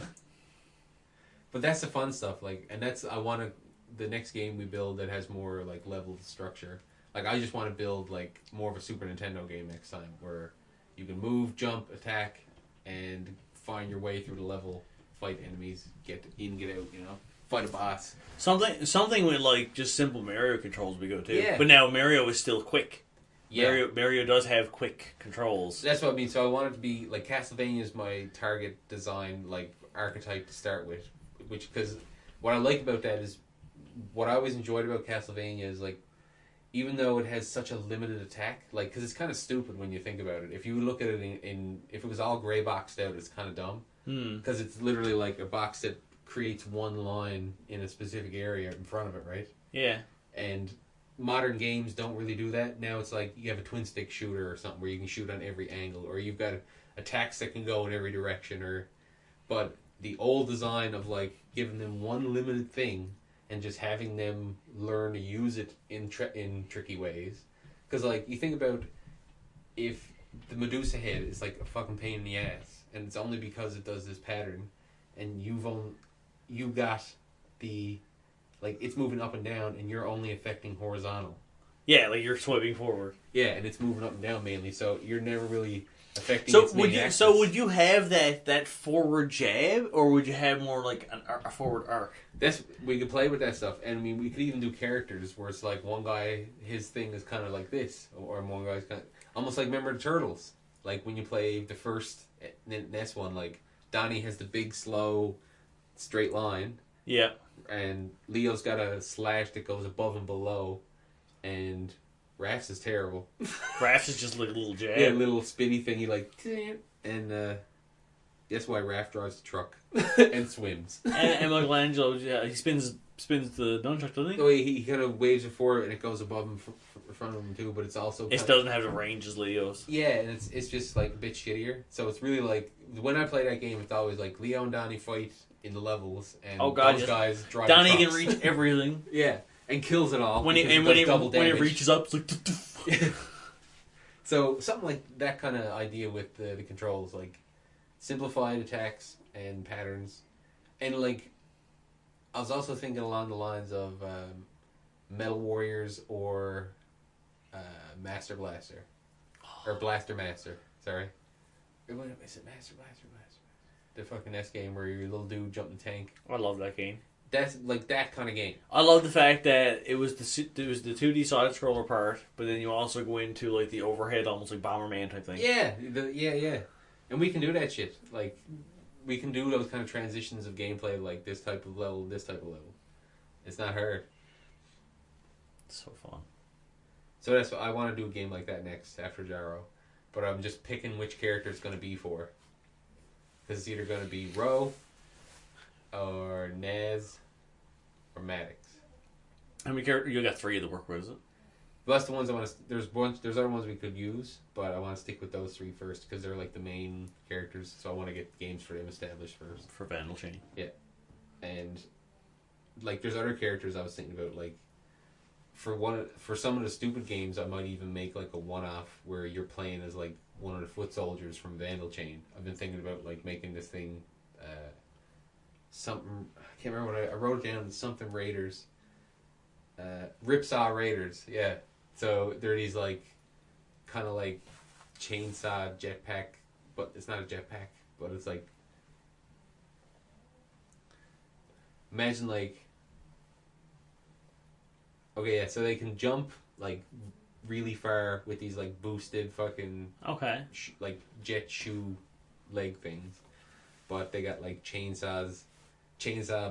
But that's the fun stuff. Like, and the next game we build that has more like level structure. Like, I just want to build like more of a Super Nintendo game next time, where you can move, jump, attack, and find your way through the level, fight enemies, get in, get out. You know. Fight a boss. Something with like just simple Mario controls would be good too. Yeah. But now Mario is still quick. Yeah. Mario does have quick controls. That's what I mean. So I want it to be like Castlevania is my target design like archetype to start with, because what I like about that is what I always enjoyed about Castlevania is like even though it has such a limited attack, like because it's kind of stupid when you think about it. If you look at it in if it was all gray boxed out, it's kind of dumb because it's literally like a box that creates one line in a specific area in front of it, right? Yeah. And modern games don't really do that. Now it's like you have a twin stick shooter or something where you can shoot on every angle, or you've got attacks that can go in every direction, but the old design of like giving them one limited thing and just having them learn to use it in tricky ways. Because like you think about if the Medusa head is like a fucking pain in the ass, and it's only because it does this pattern, and you got the like it's moving up and down and you're only affecting horizontal. Yeah, like you're swiping forward. Yeah, and it's moving up and down mainly, so you're never really affecting so its main axis. So would you have that forward jab, or would you have more like a forward arc? We could play with that stuff, and I mean we could even do characters where it's like one guy his thing is kind of like this, or one guy's kind of almost like remember the Turtles, like when you play the first NES one, like Donnie has the big slow straight line. Yeah. And Leo's got a slash that goes above and below, and Raph's is terrible. Raph's is just like a little jab. Yeah, a little spinny thingy like, and That's why Raph drives the truck and swims. And Michelangelo, yeah, he spins the nunchuck, doesn't he? So he kind of waves it forward, and it goes above him, in front of him too. But it's also it doesn't have the range as Leo's. Yeah, and it's just like a bit shittier. So it's really like when I play that game, it's always like Leo and Donnie fight in the levels, and those guys drive. Donnie the can reach everything. Yeah, and kills it all. When it reaches up, it's like. So something like that kind of idea with the controls, like simplified attacks and patterns, and like I was also thinking along the lines of Metal Warriors or Master Blaster or Blaster Master. Sorry, is it Master Blaster? The fucking S game where you're a little dude jumping the tank. I love that game. That's like that kind of game. I love the fact that it was the 2D side scroller part, but then you also go into like the overhead, almost like Bomberman type thing. Yeah, yeah, and we can do that shit. Like we can do those kind of transitions of gameplay, like this type of level, this type of level. It's not hard. It's so fun. So that's what I want to do a game like that next after Gyro, but I'm just picking which character it's going to be for. Because it's either going to be Ro, or Naz, or Maddox. How many characters? You got 3 of the work with, is it? But that's the ones I want to. There's other ones we could use, but I want to stick with those 3 first because they're like the main characters. So I want to get games for them established first. For Vandal Chain. Yeah, and like there's other characters I was thinking about. Like for some of the stupid games, I might even make like a one-off where you're playing as like one of the foot soldiers from Vandal Chain. I've been thinking about like making this thing. Something I can't remember what I wrote it down. Something Raiders, Ripsaw Raiders. Yeah, so they're these like kind of like chainsaw jetpack, but it's not a jetpack, but it's like imagine like okay, yeah, so they can jump like really far with these like boosted fucking like jet shoe leg things, but they got like chainsaw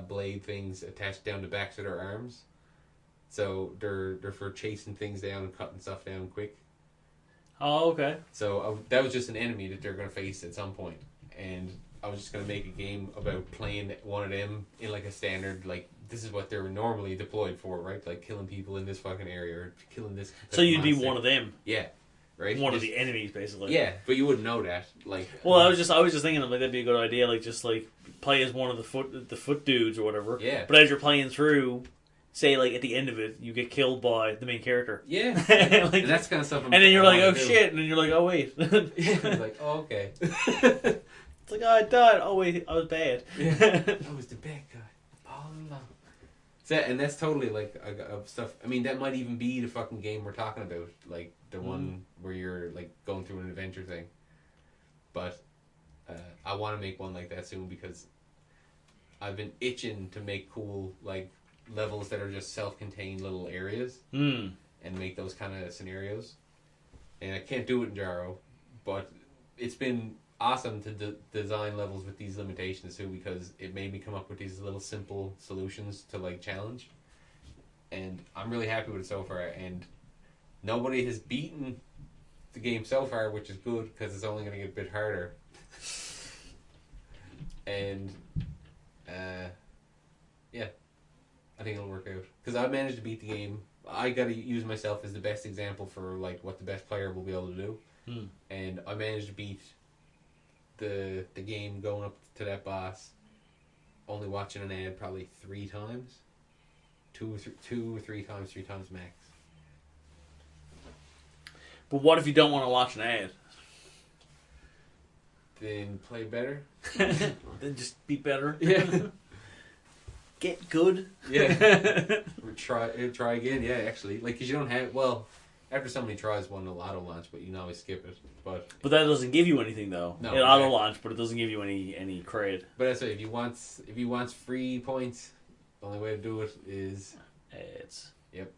blade things attached down the backs of their arms, so they're for chasing things down and cutting stuff down quick. Oh, okay. So that was just an enemy that they're gonna face at some point, and I was just gonna make a game about playing one of them in like a standard like this is what they're normally deployed for, right? Like killing people in this fucking area or killing this. So you'd be one of them. Yeah. Right? One of the enemies, basically. Yeah, but you wouldn't know that. Like, well, I was just thinking like that'd be a good idea. Like, just like play as one of the foot dudes or whatever. Yeah. But as you're playing through, say like at the end of it, you get killed by the main character. Yeah. Like, and that's kind of stuff. And then you're like, oh shit, and then you're like, oh wait. Yeah. It's like, oh okay. It's like, oh, I died. Oh wait, I was bad. Yeah. I was the bad guy all along. And that's totally like stuff. I mean, that might even be the fucking game we're talking about, like the one where you're like going through an adventure thing. But I want to make one like that soon because I've been itching to make cool like levels that are just self-contained little areas and make those kind of scenarios. And I can't do it in Gyro, but it's been awesome to design levels with these limitations too, because it made me come up with these little simple solutions to like challenge, and I'm really happy with it so far. And nobody has beaten the game so far, which is good because it's only going to get a bit harder. And yeah, I think it'll work out because I managed to beat the game. I got to use myself as the best example for like what the best player will be able to do, and I managed to beat the game going up to that boss, only watching an ad probably 3 times, 2 or 3 times max. But what if you don't want to watch an ad? Then play better. Then just be better. Yeah. Get good. Yeah. Try again. Yeah, actually, like because you don't have after somebody tries one, it'll auto launch, but you can always skip it. But that doesn't give you anything though. No, it auto launch, but it doesn't give you any credit. But that's it. If you want free points, the only way to do it is ads. Yep.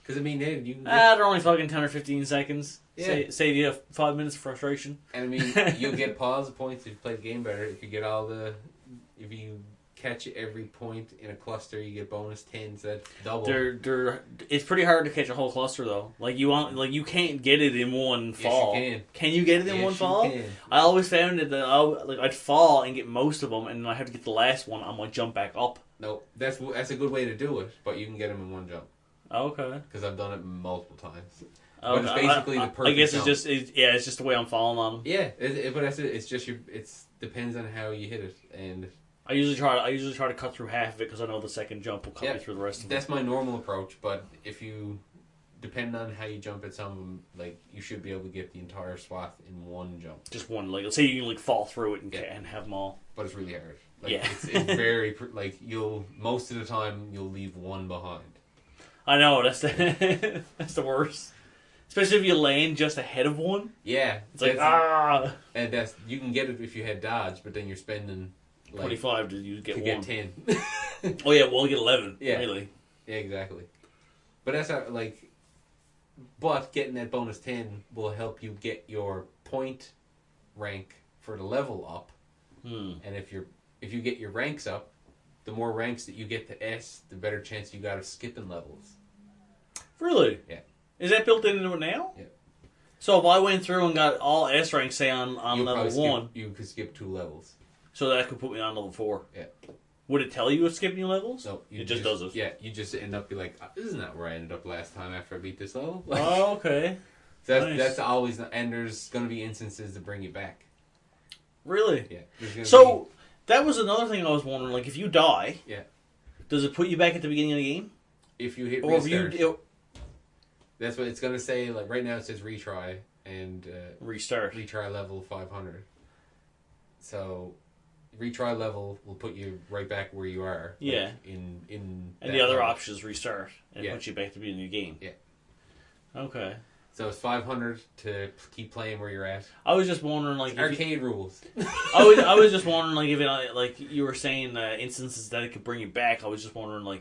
Because I mean, you can they're only fucking 10 or 15 seconds. Yeah. Save you 5 minutes of frustration. And I mean, you'll get pause points if you play the game better. If you catch every point in a cluster, you get bonus 10. So that's double. It's pretty hard to catch a whole cluster though. You can't get it in one fall. Yes, you can. Can you get it in one fall? Can. I always found it that I'd fall and get most of them, and then I have to get the last one. I'm gonna jump back up. No, that's a good way to do it, but you can get them in one jump. Okay. Because I've done it multiple times. Okay. But it's basically the perfect I guess jump. it's just the way I'm falling on them. Yeah, but that's it. It's just depends on how you hit it, and I usually try to cut through half of it because I know the second jump will cut me through the rest of it. That's my normal approach. But if you depend on how you jump at some of them, like you should be able to get the entire swath in one jump. Just one, let's say you can fall through it and have them all. But it's really hard. Yeah. It's very most of the time you'll leave one behind. I know that's the worst. Especially if you land just ahead of one. Yeah, it's like and you can get it if you had dodge, but then you're spending 25 to get one. Get 10. Oh yeah, well you get 11. Yeah, really. Yeah, exactly. But that's how But getting that bonus 10 will help you get your point rank for the level up. And if you get your ranks up, the more ranks that you get to S, the better chance you got of skipping levels. Really? Yeah. Is that built into it now? Yeah. So if I went through and got all S ranks, say on level 1... You could skip 2 levels. So that could put me on level 4? Yeah. Would it tell you it's skipping levels? No. It just does it? Yeah, you just end up be like, isn't that where I ended up last time after I beat this level? Oh, okay. That's always... And there's going to be instances to bring you back. Really? Yeah. So, that was another thing I was wondering. If you die... Yeah. Does it put you back at the beginning of the game? If you hit restart. That's what it's going to say. Right now it says retry and... restart. Retry level 500. So, retry level will put you right back where you are. Yeah. And the other option is restart. And it puts you back to the beginning of the game. Yeah. Okay. So it's 500 to keep playing where you're at. I was just wondering, arcade rules. I was just wondering, if you were saying instances that it could bring you back. I was just wondering,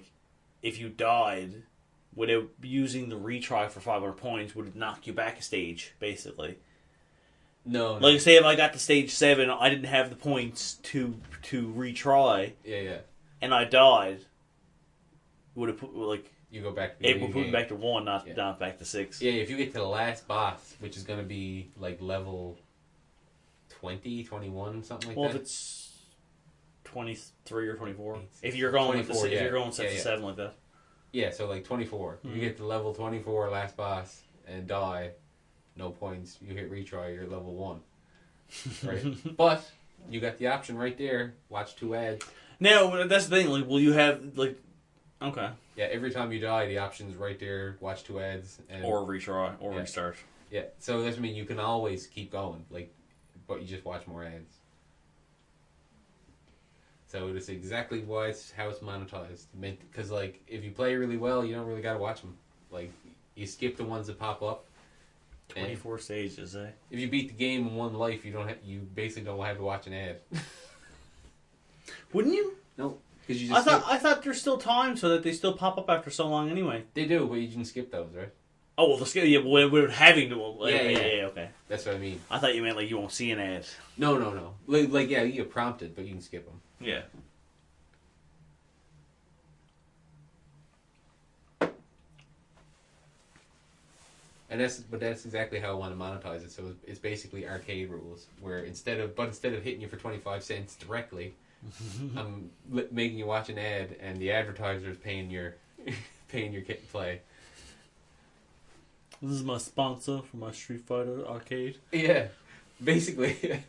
if you died, without using the retry for 500 points, would it knock you back a stage, basically? No. Say if I got to stage 7, I didn't have the points to retry. Yeah. And I died. Would it put you go back to it would put me back to 1, not back to 6. Yeah, if you get to the last boss, which is going to be level 20, 21, something like that. Well, if it's 23 or 24, if you're going if you're going set to 7 like that. Yeah, so 24. You get to level 24, last boss, and die, no points. You hit retry, you're level 1. Right? But you got the option right there. Watch 2 ads. Now that's the thing. Will you have okay? Yeah, every time you die, the option's right there. Watch 2 ads, or retry or restart. Yeah, so that's you can always keep going. But you just watch more ads. So it's exactly how it's monetized. Because if you play really well, you don't really gotta watch them. You skip the ones that pop up. 24 stages, eh? If you beat the game in one life, you basically don't have to watch an ad. Wouldn't you? No, because you just. I thought there's still time so that they still pop up after so long anyway. They do, but you can skip those, right? Oh well, the skip. Yeah, we're having to. Yeah, okay. That's what I mean. I thought you meant you won't see an ad. No. You get prompted, but you can skip them. Yeah. And that's exactly how I want to monetize it. So it's basically arcade rules, where instead of hitting you for 25 cents directly, I'm making you watch an ad, and the advertiser is paying your play. This is my sponsor for my Street Fighter arcade. Yeah, basically.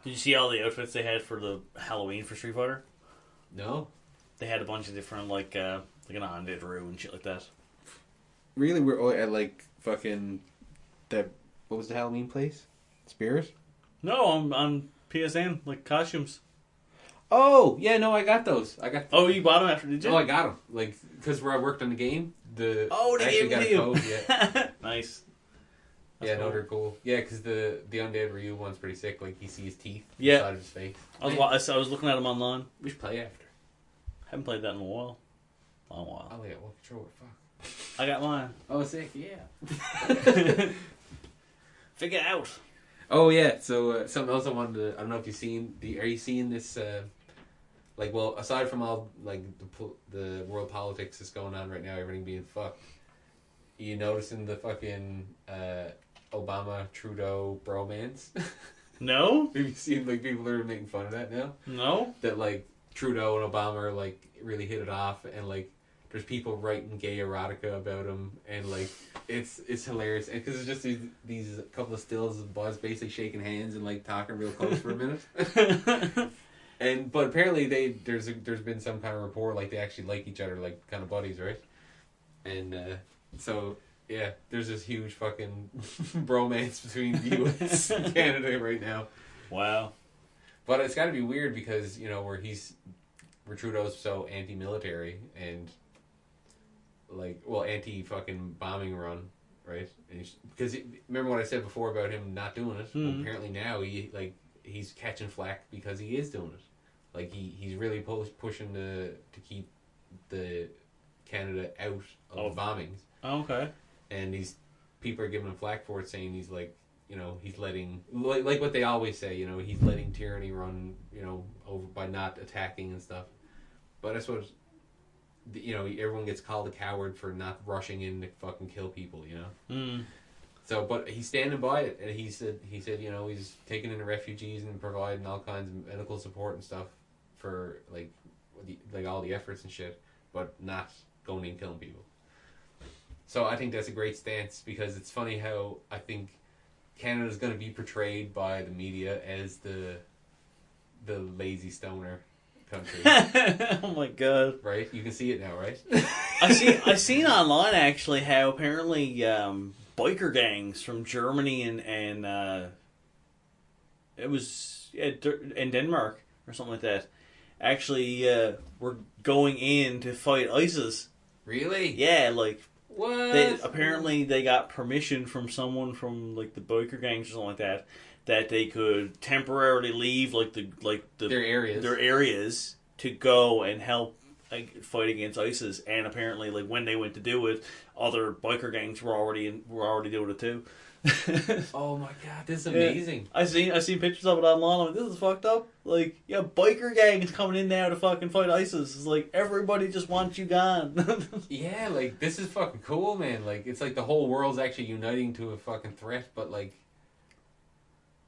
Did you see all the outfits they had for the Halloween for Street Fighter? No. They had a bunch of different an undead Roo and shit like that. Really, we're at fucking that. What was the Halloween place? Spirit? No, on PSN costumes. Oh yeah, no, I got those. Oh, you bought them after? Did you? Oh, I got them. Because where I worked on the game, they actually gave got them a to you. code. Yeah. Nice. That's cool. No, they're cool. Yeah, because the undead Ryu one's pretty sick. You see his teeth inside of his face. I was looking at them online. We should play after. Haven't played that in a while. Long while. Oh yeah, what controller? Fuck. I got mine. Oh, sick. Yeah. Figure it out. Oh yeah. So something else I wanted to. I don't know if you've seen Are you seeing this? Well, aside from all like the world politics that's going on right now, everything being fucked. You noticing the fucking Obama Trudeau bromance? No. Have you seen like people are making fun of that now? No. That like Trudeau and Obama are like really hit it off, and like there's people writing gay erotica about him, and like it's hilarious, and because it's just these couple of stills of Buzz basically shaking hands and like talking real close for a minute. But apparently there's been some kind of rapport like they actually like each other, like kind of buddies, right? And so yeah, there's this huge fucking bromance between the U.S. and Canada right now. Wow. But it's got to be weird because where Trudeau's so anti-military and anti fucking bombing run, right? Because remember what I said before about him not doing it? Well, apparently now he's catching flack because he is doing it. Like he's really pushing to keep the Canada out of the bombings. Oh, okay. And these people are giving him flack for it, saying he's like, he's letting like what they always say, he's letting tyranny run, over by not attacking and stuff. But that's what everyone gets called a coward for not rushing in to fucking kill people, So, but he's standing by it, and he said, he's taking in the refugees and providing all kinds of medical support and stuff for like all the efforts and shit, but not going in and killing people. So I think that's a great stance because it's funny how I think Canada's going to be portrayed by the media as the lazy stoner country. Oh my god! Right, you can see it now, right? I seen online actually how apparently biker gangs from Germany and it was in Denmark or something like that actually were going in to fight ISIS. Really? Yeah, like what? They got permission from someone from like the biker gangs or something like that they could temporarily leave their areas to go and help fight against ISIS. And apparently, like when they went to do it, other biker gangs were already doing it too. Oh my god, this is amazing! Yeah. I seen pictures of it online. I'm like, this is fucked up. Like, yeah, biker gangs coming in now to fucking fight ISIS. It's like everybody just wants you gone. Yeah, like this is fucking cool, man. Like it's like the whole world's actually uniting to a fucking threat, but like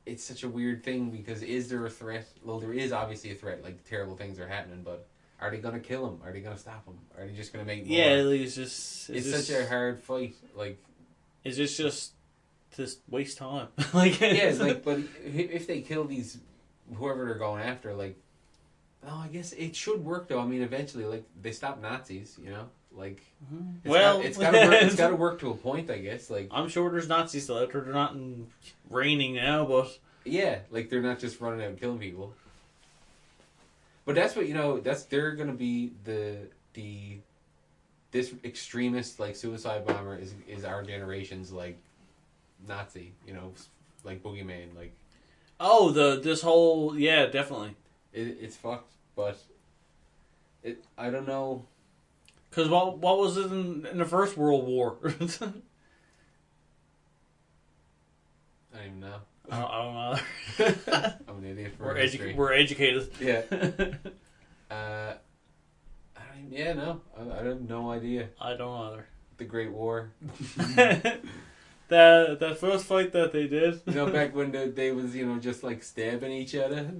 it's such a weird thing because is there a threat? Well, there is obviously a threat. Like terrible things are happening, but are they gonna kill him? Are they gonna stop him? Are they just gonna make more? Yeah, like, it's such a hard fight. Like, is this just waste time? Like, yeah, like, but if they kill these whoever they're going after, like, I guess it should work though. I mean, eventually, like, they stop Nazis, like. It's got to work. It's got to work to a point, I guess. Like, I'm sure there's Nazis still out there. They're not reigning now, but yeah, like they're not just running out and killing people. But that's what they're gonna be this extremist like suicide bomber is our generation's like Nazi, like boogeyman, like. Oh, this whole definitely. It's fucked, but I don't know. Because what was it in the First World War? I don't even know. I don't know. I'm an idiot. We're educated. Yeah. I have no idea. I don't either. The Great War. That first fight that they did. Back when they was just like stabbing each other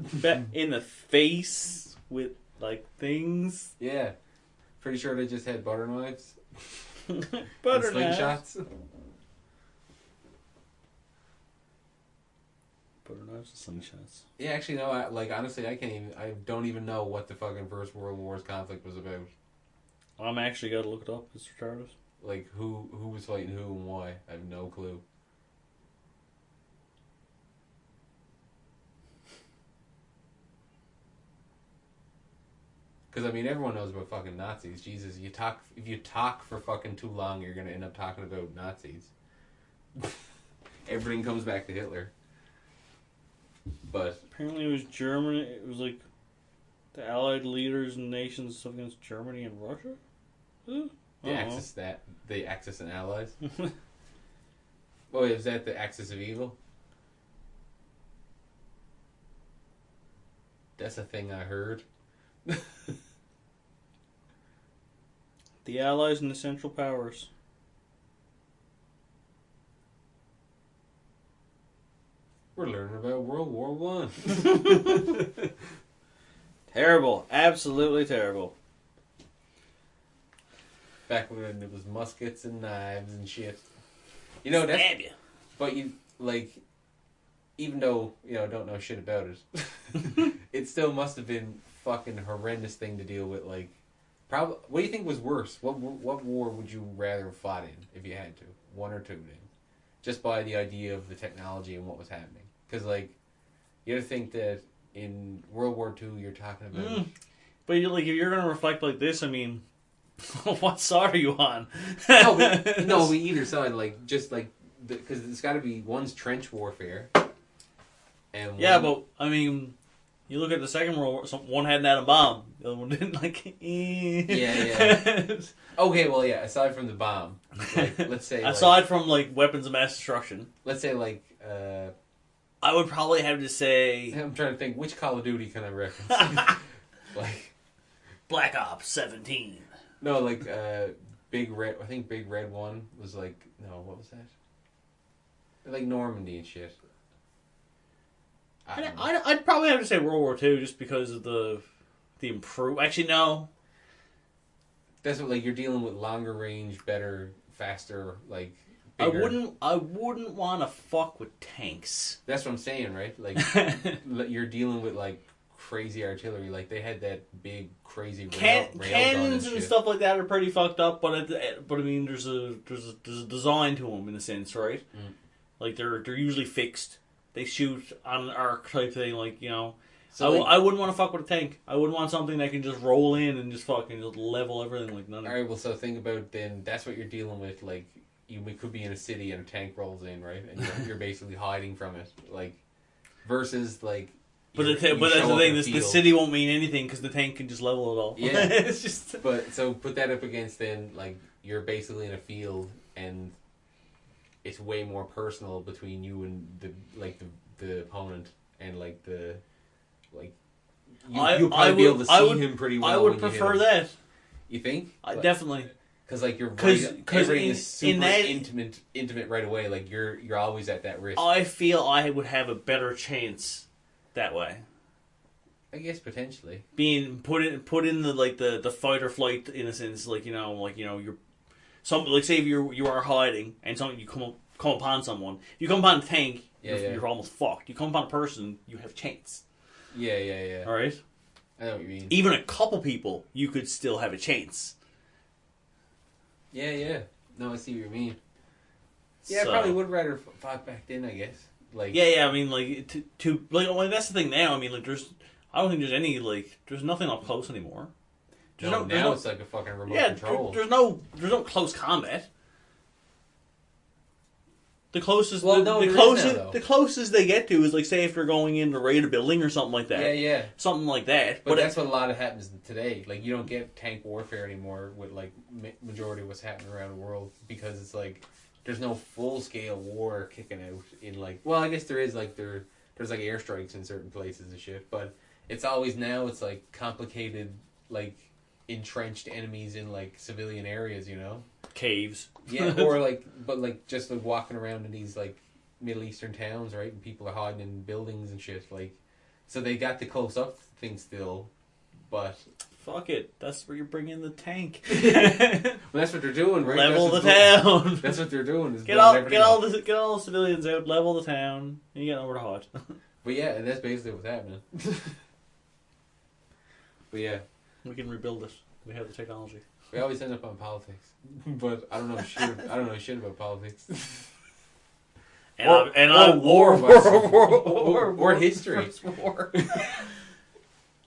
in the face with like things. Yeah. Pretty sure they just had butter knives. Butter slingshots. Butter knives and slingshots. Yeah, actually, no. Honestly, I don't even know what the fucking First World War's conflict was about. I'm actually got to look it up. It's retarded. Like who was fighting who and why? I have no clue. Because, I mean, everyone knows about fucking Nazis. Jesus, if you talk for fucking too long, you're going to end up talking about Nazis. Everything comes back to Hitler. But apparently it was Germany. It was like the Allied leaders and nations and stuff against Germany and Russia? The Axis and Allies? Well, is that the Axis of Evil? That's a thing I heard. The Allies and the Central Powers. We're learning about World War One. Terrible. Absolutely terrible. Back when it was muskets and knives and shit. You know, that's... Stab you. But you, like... Even though, don't know shit about it, it still must have been fucking horrendous thing to deal with, like... Probably. What do you think was worse? What war would you rather have fought in, if you had to? One or two, then? Just by the idea of the technology and what was happening. Because, like, you ever think that in World War II, you're talking about... But, if you're going to reflect like this, I mean... what side are you on? no, we either side, like, just, like... Because it's got to be... One's trench warfare... And yeah, but, I mean... You look at the Second World War, one had an atom bomb. The other one didn't, like... Yeah. Okay, well, yeah, aside from the bomb. Like, let's say... aside from, like, weapons of mass destruction. Let's say, like... I would probably have to say... I'm trying to think, which Call of Duty can I reference? Like... Black Ops 17. No, like, Big Red... I think Big Red 1 was, like... No, what was that? Like, Normandy and shit. I'd probably have to say World War II just because of the improve. Actually, no. That's what, like, you're dealing with longer range, better, faster, like, bigger. I wouldn't want to fuck with tanks. That's what I'm saying, right? Like, you're dealing with, like, crazy artillery. Like, they had that big, crazy rail cannons and shit. stuff like that are pretty fucked up. But I mean, there's a design to them in a sense, right? Mm. Like they're usually fixed. They shoot on an arc type thing, like, So I wouldn't want to fuck with a tank. I wouldn't want something that can just roll in and just fucking just level everything like none of it. Alright, well, so think about then, that's what you're dealing with, like, we could be in a city and a tank rolls in, right? And you're basically hiding from it, like, versus, like... But that's the thing, the city won't mean anything because the tank can just level it all. Yeah. It's just... But, so put that up against then, like, you're basically in a field and... It's way more personal between you and the opponent, and like you'll probably be able to see him pretty well. I would prefer that. You think? Definitely. Because like you're everything is super intimate right away. Like you're always at that risk. I feel I would have a better chance that way. I guess potentially being put in the fight or flight in a sense, you're. Say if you are hiding and something you come upon someone. If you come upon a tank, you're almost fucked. You come upon a person, you have a chance. Yeah. All right. I know what you mean. Even a couple people, you could still have a chance. Yeah. No, I see what you mean. Yeah, I probably would rather fought back then, I guess. Like. Yeah. I mean, that's the thing now. I mean, I don't think there's any there's nothing up close anymore. Now it's like a fucking remote control. There's no close combat. The closest, the closest they get to is say if they're going in to raid a building or something like that. Yeah. Something like that. But that's what a lot of happens today. Like you don't get tank warfare anymore with majority of what's happening around the world because it's there's no full scale war kicking out in well, I guess there is there's airstrikes in certain places and shit, but it's always now it's complicated entrenched enemies in civilian areas, caves. Yeah, or just walking around in these Middle Eastern towns, right? And people are hiding in buildings and shit. So they got the close up thing still, but fuck it. That's where you're bringing the tank. Well, that's what they're doing, right? Level the town. That's what they're doing. Is get all the civilians out. Level the town, and you get nowhere to hide. But yeah, and that's basically what's happening. But yeah. We can rebuild it. We have the technology. We always end up on politics, but I don't know shit about politics. Or history. War.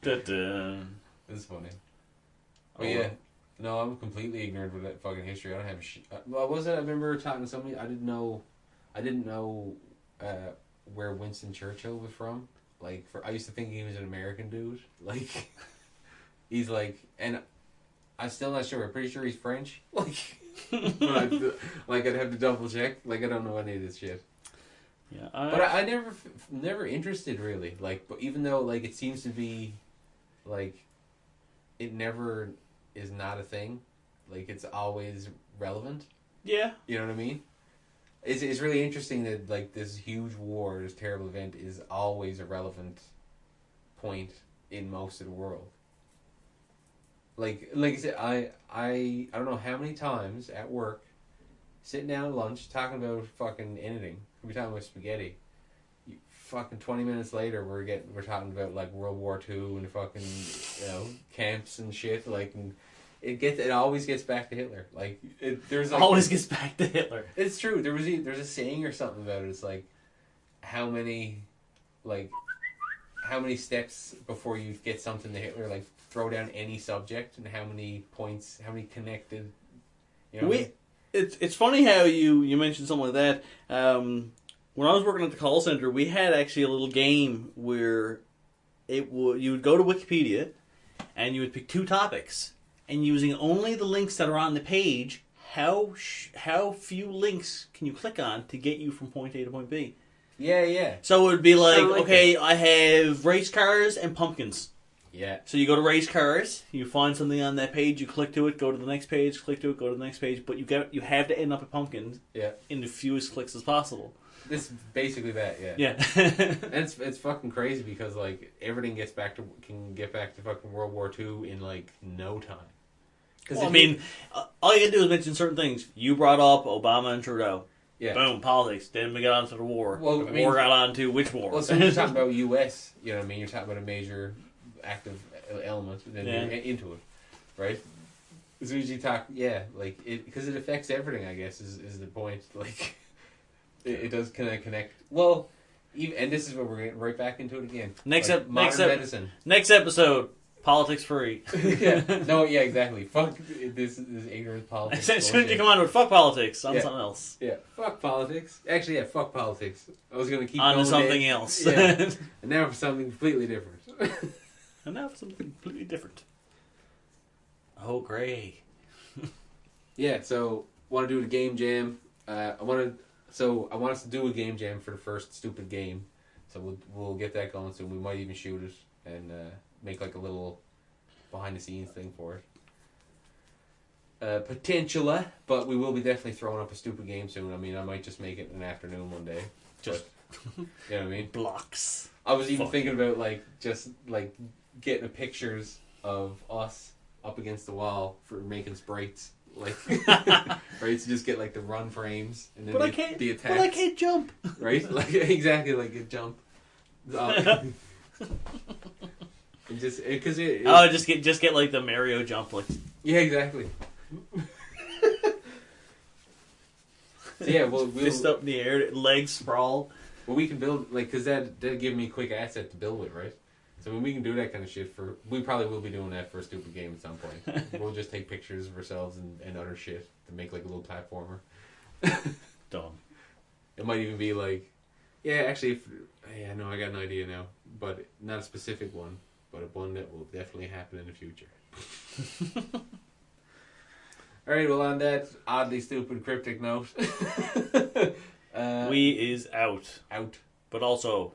It's funny. But yeah, no, I'm completely ignorant with that fucking history. I don't have shit. Well, was it? I remember talking to somebody. I didn't know where Winston Churchill was from. I used to think he was an American dude. He's and I'm still not sure. I'm pretty sure he's French. But I'd have to double check. I don't know any of this shit. Yeah, but I never interested really. Like, but even though like it seems to be, like, it never is not a thing. Like it's always relevant. Yeah. You know what I mean? It's really interesting that like this huge war, this terrible event, is always a relevant point in most of the world. Like I said, I don't know how many times at work, sitting down at lunch talking about fucking anything. We're talking about spaghetti. Fucking 20 minutes later, we're talking about like World War II and fucking camps and shit. Like, and it always gets back to Hitler. Like there's like, always gets back to Hitler. It's true. There's a saying or something about it. It's like how many steps before you get something to Hitler. Like throw down any subject, and how many points, how many connected. You know It's funny how you mentioned something like that. When I was working at the call center, we had actually a little game where you would go to Wikipedia and you would pick 2 topics, and using only the links that are on the page, how few links can you click on to get you from point A to point B? Yeah. So it would be like, like okay, I have race cars and pumpkins. Yeah. So you go to race cars, you find something on that page, you click to it, go to the next page, click to it, go to the next page, but you have to end up at pumpkins in the fewest clicks as possible. This basically that, yeah. Yeah. And it's fucking crazy because like everything can get back to fucking World War II in like no time. Well, I mean, all you gotta do is mention certain things. You brought up Obama and Trudeau. Yeah. Boom, politics. Then we got on to the war. Well, the war got on to which war? Well, so you're talking about U.S., you know what I mean? You're talking about a major active element, and then you're into it, right? As soon as you talk, like, because it affects everything, I guess, is the point. Like, it does kind of connect. Well, and this is where we're getting right back into it again. Modern medicine. Next episode, politics free. Exactly. Fuck this ignorant politics. As soon as you come on with fuck politics, on something else. Yeah, fuck politics. Actually, fuck politics. I was going to keep on going to something else. Yeah. And now for something completely different. Oh, great. Yeah, so want to do a game jam. I want us to do a game jam for the first stupid game. So we'll get that going soon. We might even shoot it and make like a little behind the scenes thing for it. Potentially, but we will be definitely throwing up a stupid game soon. I mean, I might just make it an afternoon one day. You know what I mean? Blocks. I was even thinking about like just like getting the pictures of us up against the wall for making sprites. Like, right? So just get like the run frames and then the attacks. But I can't jump. Right? Like exactly like a jump. And just because just get like the Mario jump, like exactly. So yeah, we'll fist up in the air, legs sprawl. Well, we can build like because that'll give me a quick asset to build with, right? So when we can do that kind of shit we probably will be doing that for a stupid game at some point. We'll just take pictures of ourselves and other shit to make like a little platformer. Dumb. It might even be like, actually, I got an idea now, but not a specific one, but one that will definitely happen in the future. All right, well, on that oddly stupid cryptic note, we is out, but also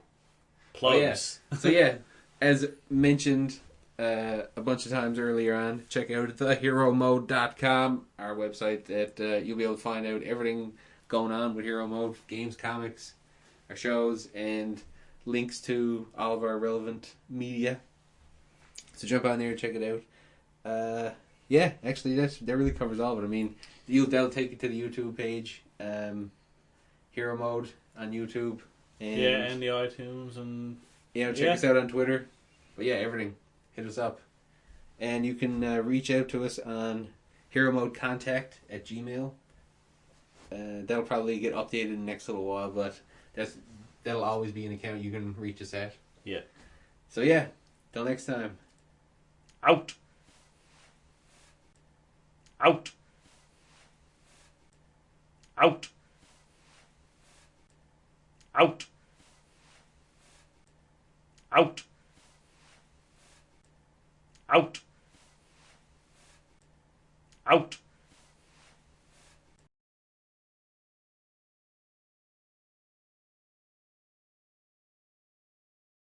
plugs. Oh, yeah. So as mentioned a bunch of times earlier on, check out thehero.mode.com, our website that you'll be able to find out everything going on with Hero Mode, games, comics, our shows, and links to all of our relevant media. So jump on there and check it out. Actually that really covers all of it. I mean, that'll take you to the YouTube page, Hero Mode on YouTube, and the iTunes, and check us out on Twitter. But everything, hit us up, and you can reach out to us on HeroModeContact@gmail. That'll probably get updated in the next little while, but that'll always be an account you can reach us at. Yeah. So till next time. Out. Out. Out. Out. Out. Out. Out.